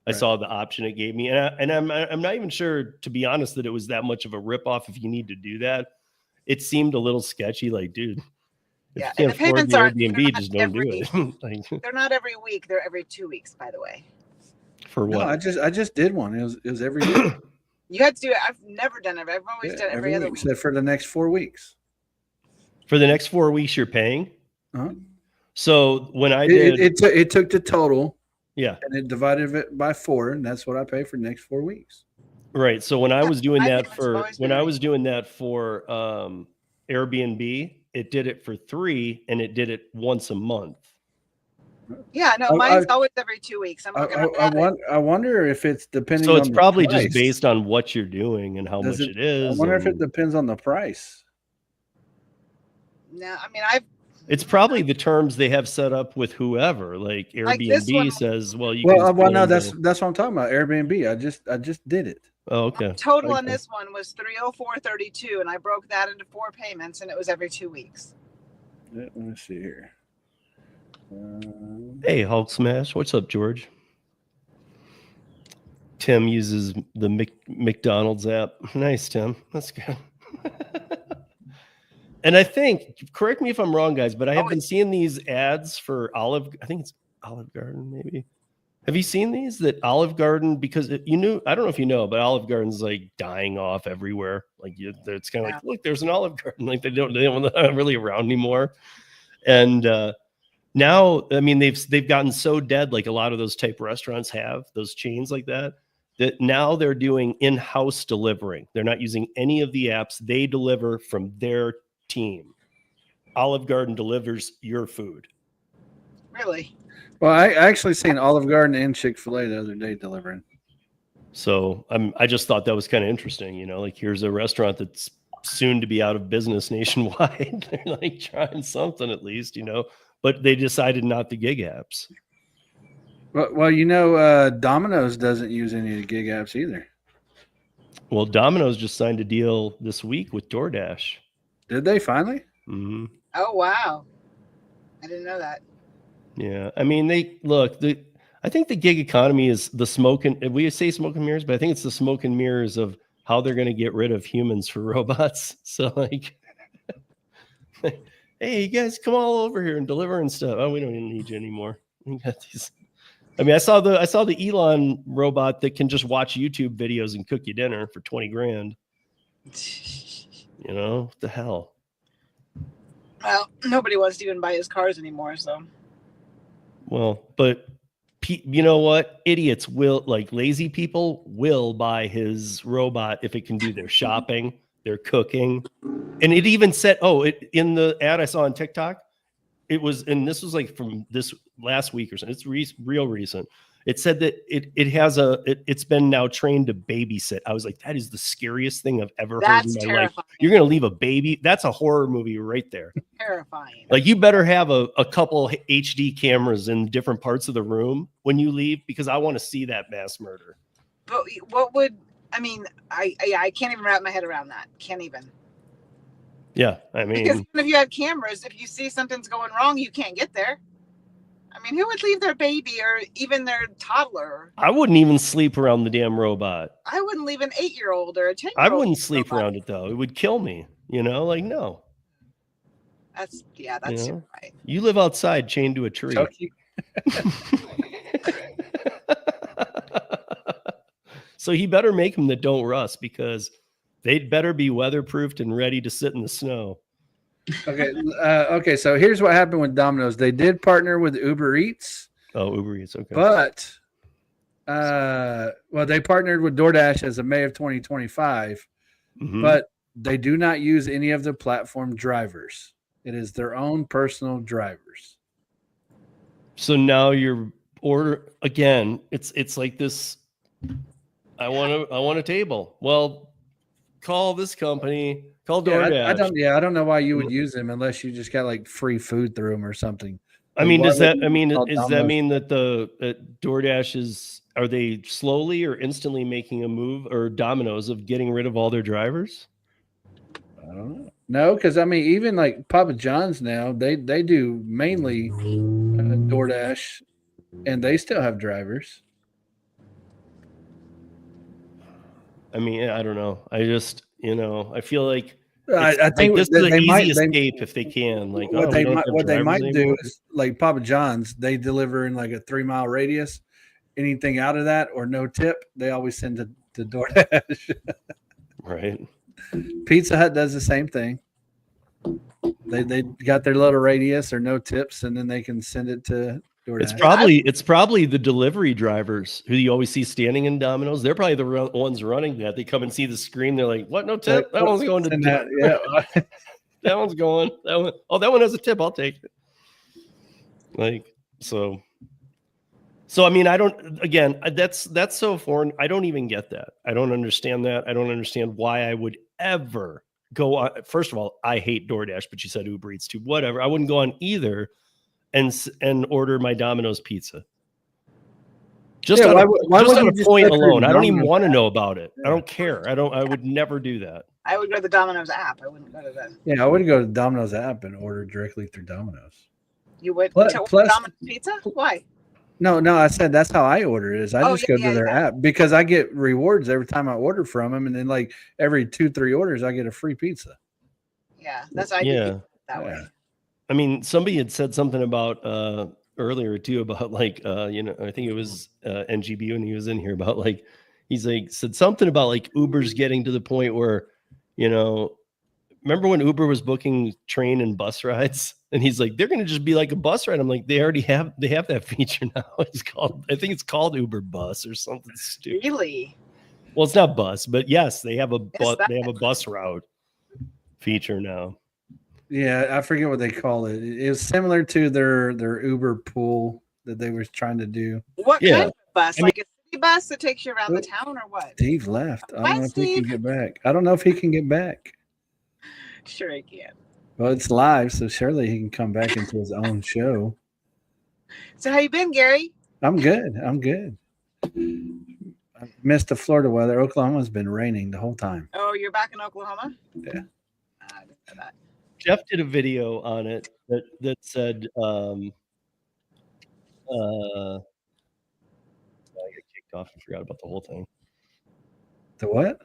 I saw the option it gave me, and I'm not even sure, to be honest, that it was that much of a ripoff. If you need to do that, it seemed a little sketchy. Like, dude, if you can't afford the Airbnb, just don't do it. Like, they're not every week; they're every 2 weeks. By the way. For what? No, I just did one. It was every week. You had to do it. I've never done it. I've always done it every other week. So for the next 4 weeks. For the next 4 weeks, you're paying. Uh-huh. So when I did, it took the total. Yeah. And it divided it by 4, and that's what I pay for the next 4 weeks. Right. So when I was doing that for Airbnb, it did it for 3, and it did it once a month. Yeah, no, mine's always every 2 weeks. I'm looking I wonder if it's depending. So it's on probably the price. just based on what you're doing and how much it is. I wonder if it depends on the price. No, I mean It's probably the terms they have set up with whoever. Like Airbnb says, well, you. No, that's what I'm talking about. Airbnb. I just did it. Oh, okay. Total on this one was $304.32, and I broke that into 4 payments, and it was every 2 weeks. Let me see here. Hey, Hulk Smash. What's up, George? Tim uses the McDonald's app. Nice, Tim. That's good. And I think, correct me if I'm wrong, guys, but I have been seeing these ads for I think it's Olive Garden, maybe. Have you seen these? That Olive Garden, because I don't know if you know, but Olive Garden's like dying off everywhere. Like it's kind of like, look, there's an Olive Garden. Like they're not really around anymore. And now, I mean, they've gotten so dead, like a lot of those type restaurants have, those chains like that now they're doing in-house delivering. They're not using any of the apps. They deliver from their team. Olive Garden delivers your food. Really? Well, I actually seen Olive Garden and Chick-fil-A the other day delivering. So I just thought that was kind of interesting. Like here's a restaurant that's soon to be out of business nationwide. They're like trying something at least, but they decided not the gig apps. Well, Domino's doesn't use any of the gig apps either. Well, Domino's just signed a deal this week with DoorDash. Did they finally? Mm-hmm. Oh, wow. I didn't know that. Yeah. I mean, I think the gig economy is the smoke and we say smoke and mirrors, but I think it's the smoke and mirrors of how they're going to get rid of humans for robots. So like, hey, you guys come all over here and deliver and stuff. Oh, we don't even need you anymore. We got these. I mean, I saw the Elon robot that can just watch YouTube videos and cook you dinner for $20,000. What the hell? Well, nobody wants to even buy his cars anymore, so. Well, but you know what? Idiots will, like lazy people will buy his robot if it can do their shopping, their cooking. And it even said, in the ad I saw on TikTok, it was, and this was like from this last week or something. It's real recent. It said that it's been now trained to babysit. I was like, that is the scariest thing I've ever heard in my life. You're going to leave a baby. That's a horror movie right there. Terrifying. Like, you better have a couple HD cameras in different parts of the room when you leave, because I want to see that mass murder. But what would, I mean, I can't even wrap my head around that. Can't even. Yeah. I mean, because if you have cameras, if you see something's going wrong, you can't get there. I mean, who would leave their baby or even their toddler? I wouldn't even sleep around the damn robot. I wouldn't leave an 8-year-old or a 10-year-old. I wouldn't sleep around it, though. It would kill me. Like, no. That's right. You live outside chained to a tree. So he better make them that don't rust, because they'd better be weatherproofed and ready to sit in the snow. Okay. So here's what happened with Domino's. They did partner with Uber Eats. Oh, Uber Eats. Okay. But, they partnered with DoorDash as of May of 2025, but they do not use any of the platform drivers. It is their own personal drivers. So now your order again, it's like this. I want a table. Well, call this company. Call DoorDash. I don't know why you would use them unless you just got like free food through them or something. I mean, does that mean that DoorDash are they slowly or instantly making a move, or Domino's, of getting rid of all their drivers? I don't know. No, because I mean, even like Papa John's now, they do mainly DoorDash, and they still have drivers. I mean, I don't know. I just, I feel like I think this is an easy escape if they can. Like, what they might do is, like Papa John's, they deliver in like a 3-mile radius. Anything out of that or no tip, they always send to DoorDash. Right. Pizza Hut does the same thing. They got their little radius or no tips, and then they can send it to DoorDash. It's probably the delivery drivers who you always see standing in Domino's. They're probably the ones running that. They come and see the screen. They're like, "What? No tip? That one's going to tip. Yeah, that one's going. That one. Oh, that one has a tip. I'll take it." Like, so. I mean, I don't. Again, that's so foreign. I don't even get that. I don't understand that. I don't understand why I would ever go on. First of all, I hate DoorDash, but you said Uber Eats too. Whatever. I wouldn't go on either and order my Domino's pizza. Just on a point alone. I don't even want to know about it. I don't care. I would never do that. I would go to the Domino's app. I wouldn't go to the. Yeah, I would go to the Domino's app and order directly through Domino's. You would plus Domino's pizza? Why? No, I said that's how I order it. I just go to their app because I get rewards every time I order from them, and then like every 2-3 orders, I get a free pizza. Yeah, that's how I do that way. I mean, somebody had said something about earlier too about like I think it was NGB when he was in here about like said something about like Uber's getting to the point where remember when Uber was booking train and bus rides, and he's like, they're going to just be like a bus ride. I'm like, they have that feature now. I think it's called Uber Bus or something stupid. Really? Well, it's not bus, but yes, they have a bus route feature now. Yeah, I forget what they call it. It was similar to their Uber pool that they were trying to do. What kind of bus? Like a city bus that takes you around the town, or what? Steve left. I don't know if he can get back. I don't know if he can get back. Sure he can. Well, it's live, so surely he can come back into his own show. So how you been, Gary? I'm good. I missed the Florida weather. Oklahoma's been raining the whole time. Oh, you're back in Oklahoma? Yeah. I didn't know that. Jeff did a video on it that said I got kicked off. I forgot about the whole thing. The what?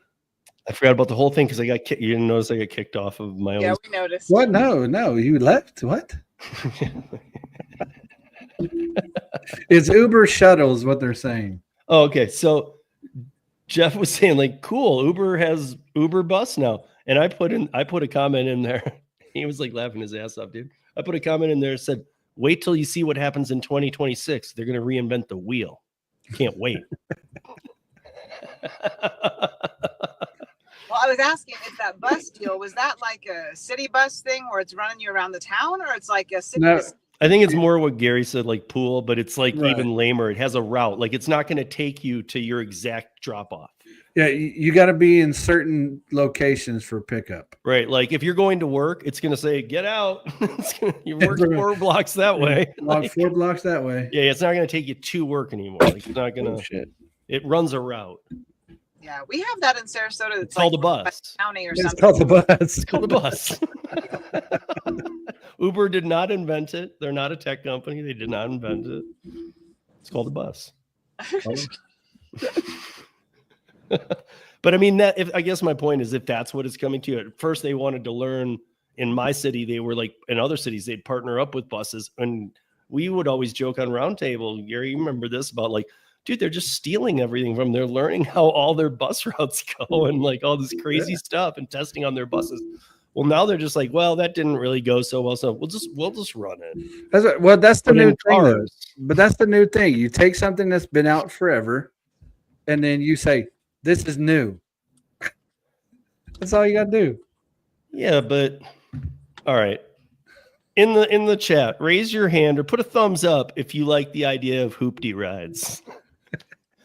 I forgot about the whole thing because I got kicked. You didn't notice I got kicked off of my own. Yeah, we noticed. What? No, you left. What? It's Uber shuttles, what they're saying. Oh, okay. So Jeff was saying, like, cool, Uber has Uber Bus now. And I put a comment in there. He was like laughing his ass off, dude. I put a comment in there that said, Wait till you see what happens in 2026. They're going to reinvent the wheel. Can't wait. Well, I was asking if that bus deal, was that like a city bus thing where it's running you around the town, or it's like a city? No. I think it's more what Gary said, like pool, but it's like Right. even lamer. It has a route. Like it's not going to take you to your exact drop off. Yeah, you got to be in certain locations for pickup. Right. Like if you're going to work, it's going to say, get out. You work 4 blocks that way. Walk Like, 4 blocks that way. yeah, it's not going to take you to work anymore. Like it's not going Oh, to, shit. it runs a route. Yeah, we have that in Sarasota. It's called a bus. County or It's something. called the bus. It's called a bus. Uber did not invent it. They're not a tech company. They did not invent it. It's called a bus. But I mean, I guess my point is, if that's what it's coming to, at first they wanted to learn. In my city, they were like, in other cities, they'd partner up with buses. And we would always joke on Roundtable, Gary, you remember this, about like, dude, they're just stealing everything from them. They're learning how all their bus routes go and like all this crazy stuff and testing on their buses. Well, now they're just like, well, that didn't really go so well, so we'll just run it. That's the But new in thing. Though. cars, But that's the new thing. You take something that's been out forever, and then you say, "This is new." That's all you got to do. yeah, but all right. In the chat, raise your hand or put a thumbs up if you like the idea of hoopty rides.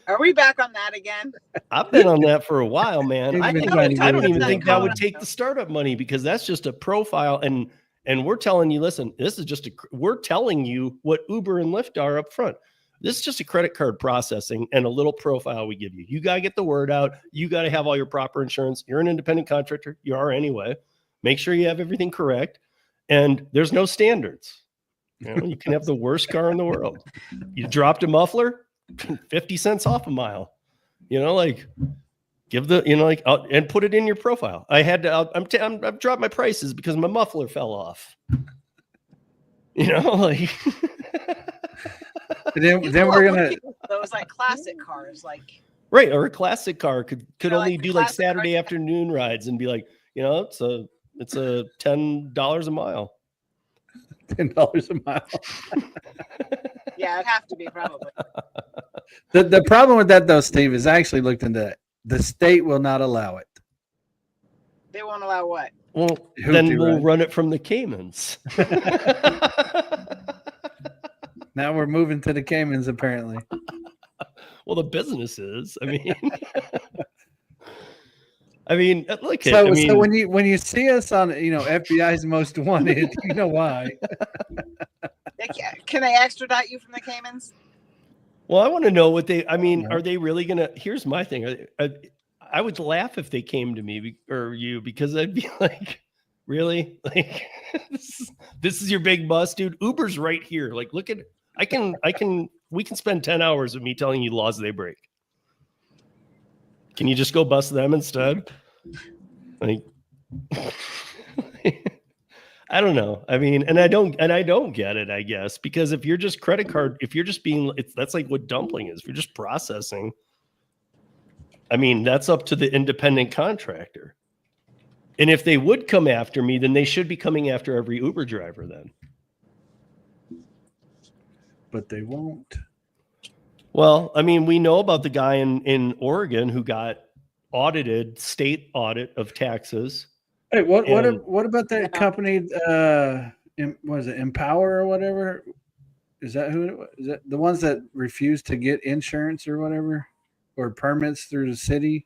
Are we back on that again? I've been on that for a while, man. You've I been think trying to I get don't it even done. think that would take the startup money, because that's just a profile, and we're telling you, listen, this is just we're telling you what Uber and Lyft are up front. This is just a credit card processing and a little profile we give you. You got to get the word out. You got to have all your proper insurance. You're an independent contractor. You are anyway. Make sure you have everything correct. And there's no standards. You can have the worst car in the world. You dropped a muffler, 50 cents off a mile. Like give the, and put it in your profile. I had to, I've dropped my prices because my muffler fell off. Like. Then we're gonna those like classic cars, like right, or a classic car could only like the do like classic Saturday car. afternoon rides and be like, it's a $10 a mile. $10 a mile. yeah, it'd have to be probably. The problem with that though, Steve, is I actually looked into that. The state will not allow it. They won't allow what? Well, Hoopty then we'll ride. run it from the Caymans. Now we're moving to the Caymans, apparently. Well, the business is. I mean, look at. So when you see us on FBI's Most Wanted, you know why. Can they extradite you from the Caymans? Well, I want to know what they. I mean, are they really gonna? Here's my thing. I would laugh if they came to me or you, because I'd be like, really, like this is your big bus, dude. Uber's right here. Like, look at. We can spend 10 hours of me telling you laws they break. Can you just go bust them instead? Like, I don't know. I mean, and I don't get it, I guess, because if you're just credit card, if you're just being, that's like what dumpling is. If you're just processing, I mean, that's up to the independent contractor. And if they would come after me, then they should be coming after every Uber driver then. But they won't. Well, I mean, we know about the guy in Oregon who got audited, state audit of taxes. Hey, what about that company? Was it Empower or whatever? Is that who? Is that the ones that refuse to get insurance or whatever, or permits through the city?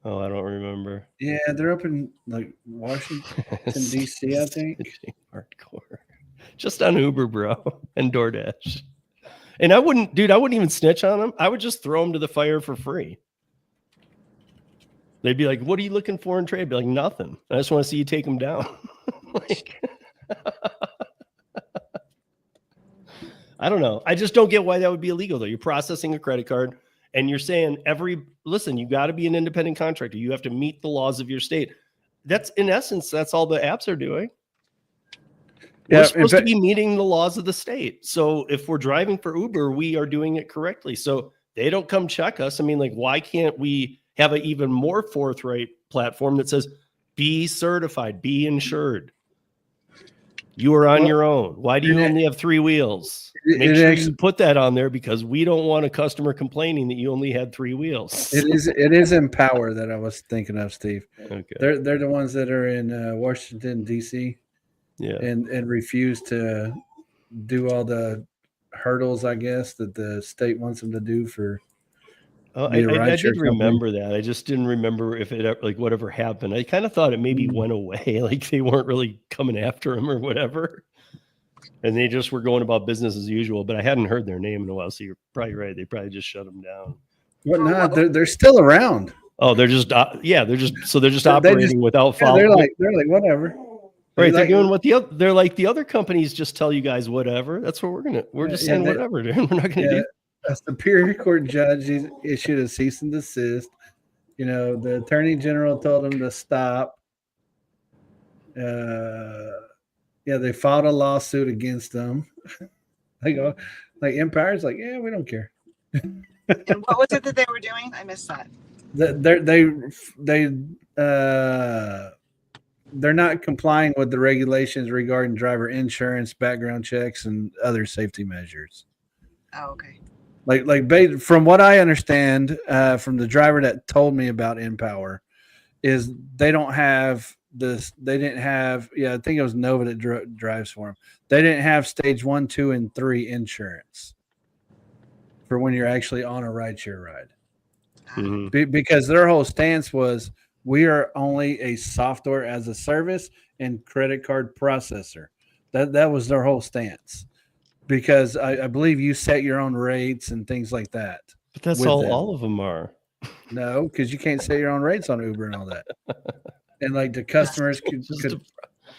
Oh, I don't remember. Yeah, they're up in like Washington D.C. I think. Hardcore. Just on Uber, bro, and DoorDash. And I wouldn't even snitch on them. I would just throw them to the fire for free. They'd be like, what are you looking for in trade? I'd be like, nothing. I just want to see you take them down. I don't know. I just don't get why that would be illegal, though. You're processing a credit card and you're saying listen, you got to be an independent contractor. You have to meet the laws of your state. That's, in essence, that's all the apps are doing. We're supposed to be meeting the laws of the state. So if we're driving for Uber, we are doing it correctly. So they don't come check us. I mean, like, why can't we have an even more forthright platform that says, be certified, be insured? You are on Well, your own. Why do you it- only have 3 wheels? it Make sure actually- you put that on there because we don't want a customer complaining that you only had 3 wheels. It is Empower that I was thinking of, Steve. Okay. They're the ones that are in Washington D.C. Yeah. and refuse to do all the hurdles, I guess, that the state wants them to do for. Oh, be a I rideshare did company. remember that. I just didn't remember if it like whatever happened. I kind of thought it maybe went away, like they weren't really coming after him or whatever, and they just were going about business as usual. But I hadn't heard their name in a while, so you're probably right. They probably just shut them down. What not? They're still around. Oh, they're just they're just They operating without Yeah, following. they're like whatever. Right, they're like- doing what they're like the other companies just tell you guys whatever. That's what we're just Yeah, saying they- whatever, dude. We're not gonna Yeah, do. a Superior Court judge issued a cease and desist. You know, the Attorney General told him to stop. Yeah, they filed a lawsuit against them. Like Empire's like, yeah, we don't care. And what was it that they were doing? I missed that. They're not complying with the regulations regarding driver insurance, background checks, and other safety measures. Oh, okay. From what I understand, from the driver that told me about Empower, is they don't have this. They didn't have. Yeah, I think it was Nova that drives for them. They didn't have stage 1, 2, and 3 insurance for when you're actually on a rideshare ride. Mhm. Because their whole stance was, we are only a software as a service and credit card processor. That was their whole stance. Because I believe you set your own rates and things like that. But that's with all them. all of them are. No, because you can't set your own rates on Uber and all that. And like the customers could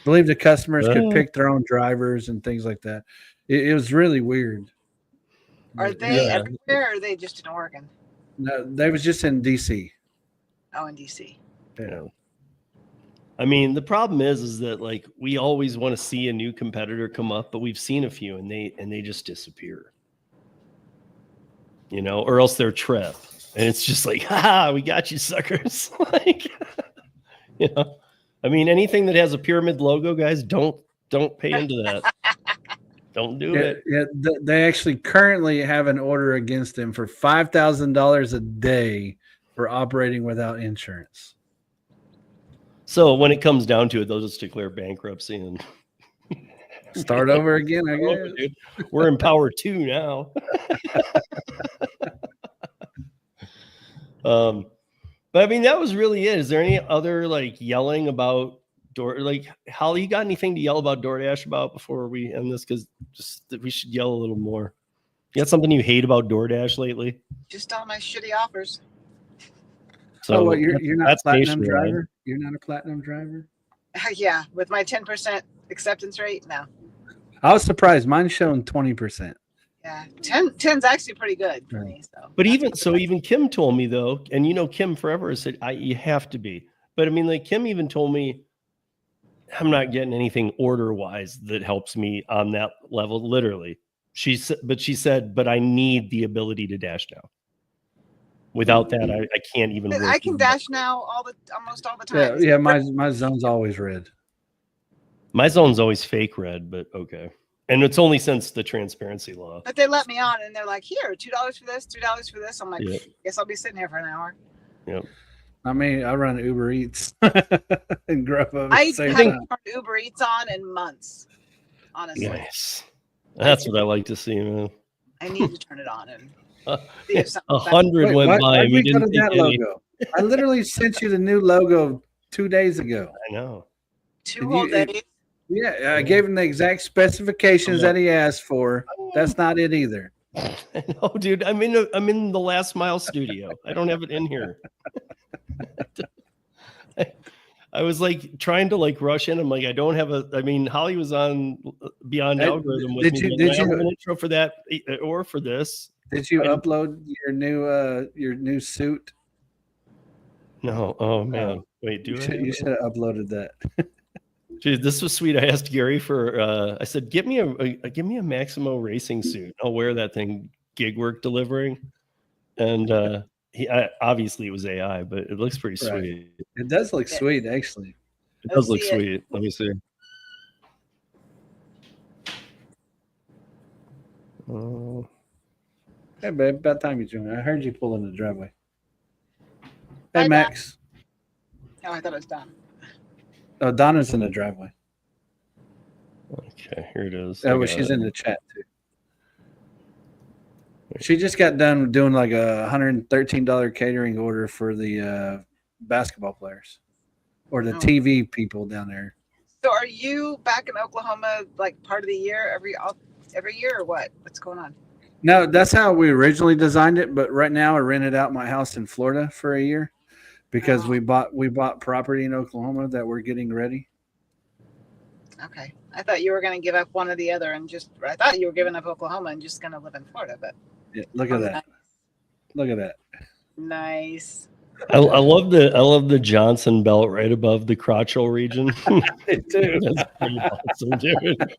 believe the customers could pick their own drivers and things like that. It was really weird. Are they everywhere or are they just in Oregon? No, they was just in DC. Oh, in DC. Yeah. I mean, the problem is that like we always want to see a new competitor come up, but we've seen a few and they just disappear. You know, or else they're Trev. And it's just like, ha, we got you suckers. Like, you know, I mean, anything that has a pyramid logo, guys, don't pay into that. Don't do it. Yeah, they actually currently have an order against them for $5,000 a day for operating without insurance. So when it comes down to it, they'll just declare bankruptcy and start over again, I over, guess. dude. We're in power 2 now. But I mean, that was really it. Is there any other like yelling about Holly, you got anything to yell about DoorDash about before we end this? Because just that we should yell a little more. You got something you hate about DoorDash lately? Just all my shitty offers. So you're not a that's platinum nationwide. driver? You're not a platinum driver? Yeah, with my 10% acceptance rate, no. I was surprised. Mine's showing 20%. Yeah, 10's actually pretty good for me. So, But even Kim told me though, and you know Kim forever said you have to be. But I mean, like Kim even told me I'm not getting anything order wise that helps me on that level. Literally, she said, but I need the ability to dash now. Without that, I can't even. I can dash now almost all the time. Yeah, my zone's always red. My zone's always fake red, but okay. And it's only since the transparency law. But they let me on, and they're like, "Here, $2 for this, $2 for this." I'm like, Yeah. "Guess I'll be sitting here for an hour." Yep. I mean, I run Uber Eats and Grubhub. I haven't turned Uber Eats on in months, honestly. Nice. That's what I like to see, man. I need to turn it on and see if something. 100 went by. We didn't get that logo. I literally sent you the new logo 2 days ago. I know. 2 whole days. Yeah, I gave him the exact specifications that he asked for. That's not it either. No, dude, I'm in the Last Mile studio. I don't have it in here. I was like trying to like rush in. I'm like, I don't have I mean, Holly was on Beyond Algorithm with me. Did you have an intro for that or for this? Did you upload your new suit? No. Oh man. Wait, you should have uploaded that. Dude, this was sweet. I asked Gary for I said, give me a Maximo racing suit. I'll wear that thing gig work delivering. And obviously it was AI, but it looks pretty sweet. It does look sweet, actually. It does look sweet. Let me see. Hey, babe, about time you joined. I heard you pull in the driveway. Hi, Hey, Max. Oh, I thought it was done. Oh, Donna's in the driveway. Okay, here it is. Oh, well, she's in the chat too. She just got done doing like a $113 catering order for the basketball players or the TV people down there. So, are you back in Oklahoma like part of the year every year or what? What's going on? No, that's how we originally designed it. But right now, I rented out my house in Florida for a year because we bought property in Oklahoma that we're getting ready. Okay, I thought you were going to give up one or the other, I thought you were giving up Oklahoma and just going to live in Florida. But yeah, look at that! Look at that! Nice. I love the Johnson belt right above the crotchal region. I do. That's pretty awesome, dude.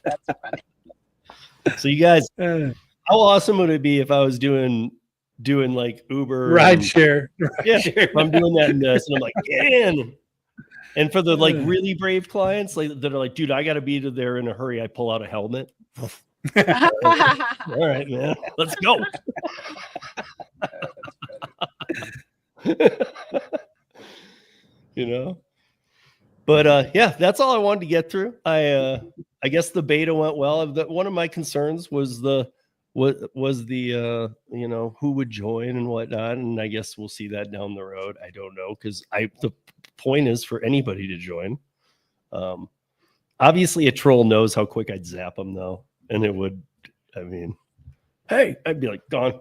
That's funny. So you guys, how awesome would it be if I was doing like Uber Rideshare? Yeah, if I'm doing that in this, and I'm like, get in. And for the like really brave clients, like that are like, dude, I got to be there in a hurry. I pull out a helmet. All right, man, let's go. You know, but yeah, that's all I wanted to get through. I guess the beta went well. One of my concerns was the you know, who would join and whatnot, and I guess we'll see that down the road. I don't know, because the point is for anybody to join. Obviously a troll knows how quick I'd zap them though, and it would, I mean, hey, I'd be like, gone.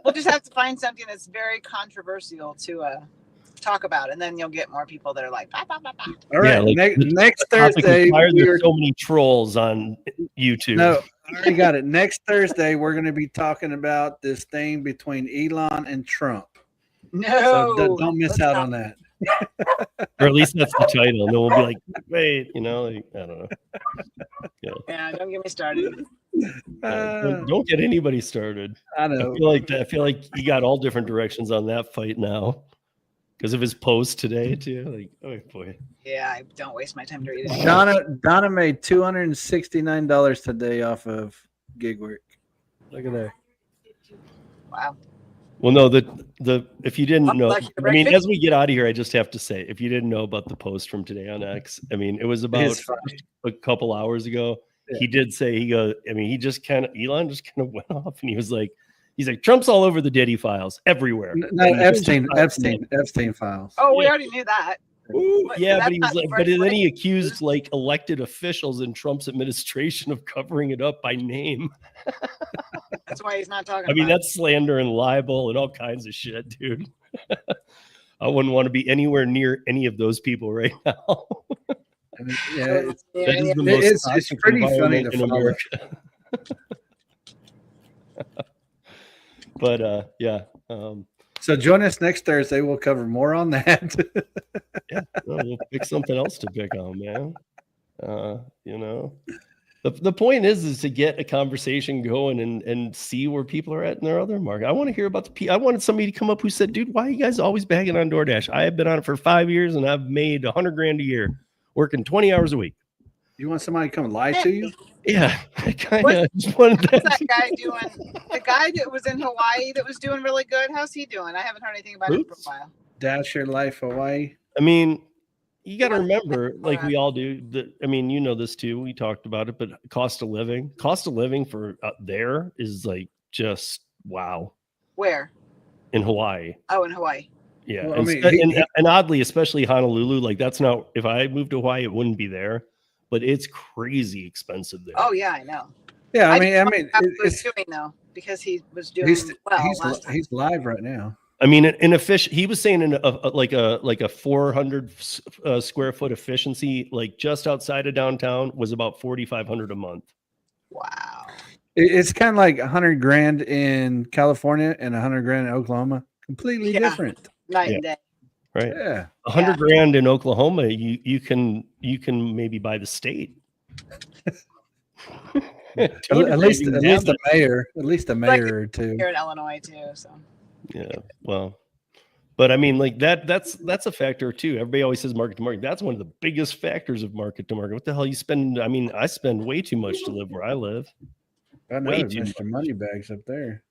We'll just have to find something that's very controversial to talk about, and then you'll get more people that are like, bah, bah, bah, bah. All right, Yeah, like next Thursday. Why are there so many trolls on YouTube? No, I already got it. Next Thursday, we're going to be talking about this thing between Elon and Trump. No, so don't miss out on that. Or at least that's the title. And then we'll be like, wait, you know, like, I don't know. Yeah, don't get me started. Don't get anybody started. I know. I feel like you got all different directions on that fight now because of his post today too. Like, oh boy. Yeah, I don't waste my time to read it. Donna made $269 today off of gig work. Look at that. Wow. Well, no, the if you didn't know, I mean, as we get out of here, I just have to say, if you didn't know about the post from today on X, I mean, it was about a couple hours ago. Yeah. He did say Elon just kind of went off, and he's like, Trump's all over the Diddy files everywhere. No, Epstein files. Oh, we already knew that. Ooh, yeah, but he was like, but then he accused like elected officials in Trump's administration of covering it up by name. That's why he's not talking. I mean, that's slander and libel and all kinds of shit, dude. I wouldn't want to be anywhere near any of those people right now. I mean, yeah, it's pretty funny to follow. But yeah. So join us next Thursday. We'll cover more on that. Yeah, we'll pick something else to pick on, man. You know, the point is to get a conversation going and see where people are at in their other market. I want to hear about I wanted somebody to come up who said, dude, why are you guys always bagging on DoorDash? I have been on it for 5 years and I've made $100,000 a year, working 20 hours a week. You want somebody to come lie to you? Yeah, I kind of just wanted that. What's that guy doing? The guy that was in Hawaii that was doing really good. How's he doing? I haven't heard anything about him for a while. Dash Your Life Hawaii. I mean, you got to remember, like we all do, that, I mean, you know this too. We talked about it, but cost of living for there is like just wow. Where? In Hawaii. Oh, in Hawaii. Yeah, well, and oddly, especially Honolulu, like that's not. If I moved to Hawaii, it wouldn't be there. But it's crazy expensive there. Oh yeah, I know. Yeah, I mean, it's doing though because he was doing he's live right now. I mean, in a fish, he was saying in a 400 square foot efficiency, like just outside of downtown, was about $4,500 a month. Wow. It's kind of like $100,000 in California and $100,000 in Oklahoma. Completely different. Night and day. Right. Yeah. $100,000 in Oklahoma, you can maybe buy the state. at least the mayor or two here in Illinois too. So. Yeah. Well, But I mean, like that's a factor too. Everybody always says market to market. That's one of the biggest factors of market to market. What the hell you spend? I mean, I spend way too much to live where I live. I know, Way it too Mr. Money Bags up there.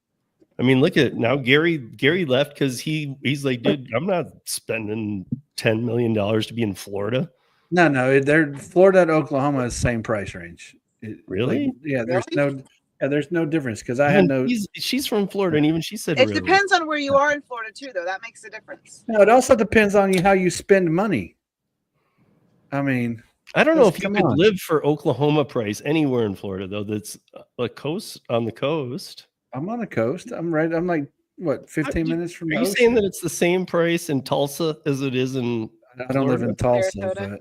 I mean, look at now. Gary left because he's like, dude, I'm not spending $10 million to be in Florida. No, they're Florida and Oklahoma is the same price range. Really? There's no difference because I had no. She's from Florida, and even she said It really. depends on where you are in Florida too, though. That makes a difference. No, it also depends on how you spend money. I mean, I don't know if you could live for Oklahoma price anywhere in Florida though. That's on the coast. I'm on the coast. I'm like what 15 minutes from. Are you saying that it's the same price in Tulsa as it is in? I don't live in Tulsa, Sarasota. But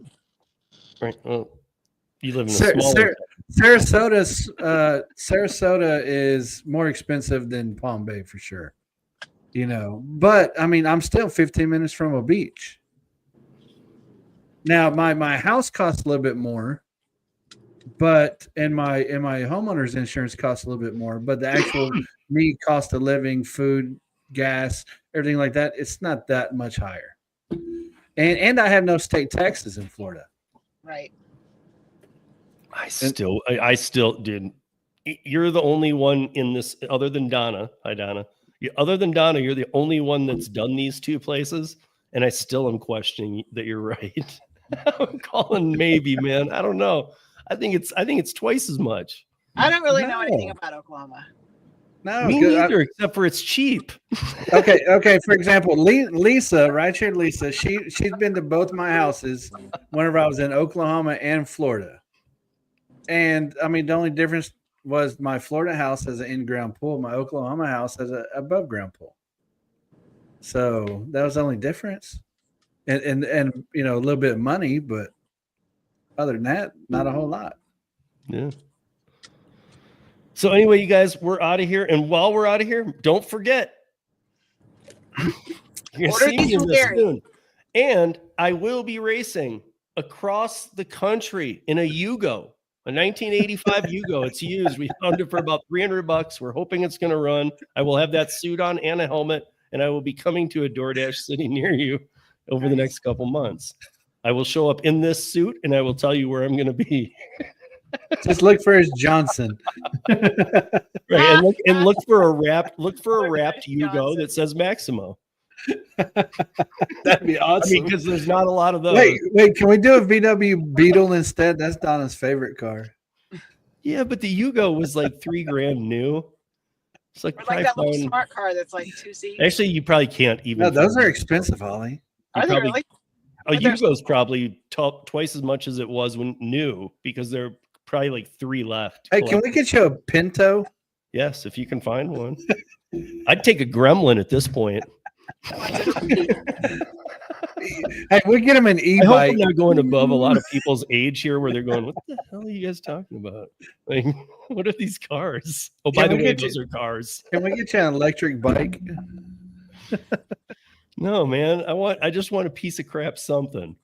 right. Well, you live in a smaller. Sarasota is more expensive than Palm Bay for sure. You know, but I mean, I'm still 15 minutes from a beach. Now, my house costs a little bit more, but and my homeowner's insurance costs a little bit more, but the actual cost of living, food, gas, everything like that, it's not that much higher. And I have no state taxes in Florida. Right. I still did. You're the only one in this other than Donna. Hi, Donna. Other than Donna, you're the only one that's done these two places. And I still am questioning that you're right. I'm calling maybe, man. I don't know. I think it's twice as much. I don't really know anything about Oklahoma. No, me neither, except for it's cheap. Okay. For example, Lisa, right-haired Lisa, she's been to both my houses whenever I was in Oklahoma and Florida. And I mean, the only difference was my Florida house has an in-ground pool. My Oklahoma house has an above-ground pool. So that was the only difference. And you know, a little bit of money, but other than that, not a whole lot. Yeah. So anyway, you guys, we're out of here. And while we're out of here, don't forget. You're Order seeing these me from this Gary. soon. And I will be racing across the country in a Yugo, a 1985 Yugo. It's used. We found it for about $300. We're hoping it's going to run. I will have that suit on and a helmet, and I will be coming to a DoorDash city near you over the next couple months. I will show up in this suit, and I will tell you where I'm going to be. Just look for his Johnson. Right, and look for a wrapped Yugo that says Maximo. That'd be awesome. Because there's not a lot of those. Wait, can we do a VW Beetle instead? That's Donna's favorite car. Yeah, but the Yugo was like $3,000 new. It's like that little smart car that's like 2 seats. Actually, you probably can't even. No, those are expensive, Holly. Are they really? A Yugo's probably twice as much as it was when new, because there are probably like 3 left. Hey, can we get you a Pinto? Yes, if you can find one. I'd take a Gremlin at this point. Hey, we get them an e-bike. I hope I'm not going above a lot of people's age here, where they're going, "What the hell are you guys talking about? Like, what are these cars?" Oh, by the way, those are cars. Can we get you an electric bike? No, man. I just want a piece of crap something.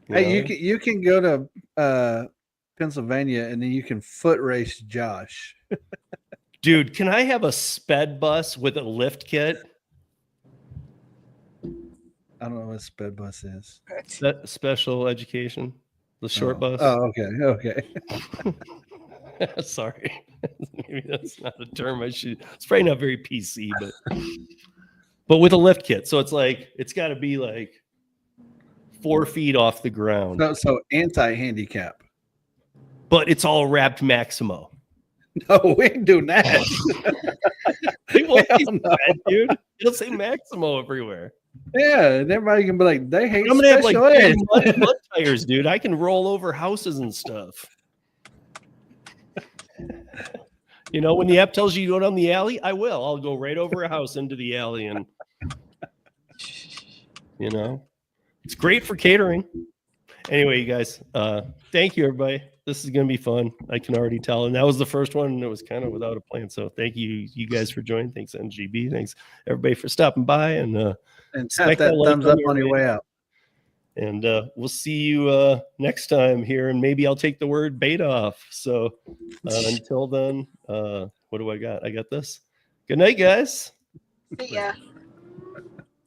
Hey, you can go to Pennsylvania and then you can foot race Josh. Dude, can I have a sped bus with a lift kit? I don't know what a sped bus is. That special education, the short bus. Oh, okay. Sorry, maybe that's not a term I should. It's probably not very PC, but with a lift kit, so it's got to be like 4 feet off the ground. So anti-handicap. But it's all wrapped Maximo. No, we ain't doing that. It won't be bad, dude. It'll say Maximo everywhere. Yeah, and everybody can be like, they hate I'm gonna have like special ed. mud tires, dude. I can roll over houses and stuff. You know, when the app tells you to go down the alley, I will. I'll go right over a house into the alley, and you know, it's great for catering. Anyway, you guys, thank you, everybody. This is going to be fun. I can already tell. And that was the first one, and it was kind of without a plan. So thank you guys for joining. Thanks, NGB. Thanks, everybody, for stopping by. And tap that thumbs up on your way out. And we'll see you next time here. And maybe I'll take the word beta off. So until then, what do I got? I got this. Good night, guys. See ya.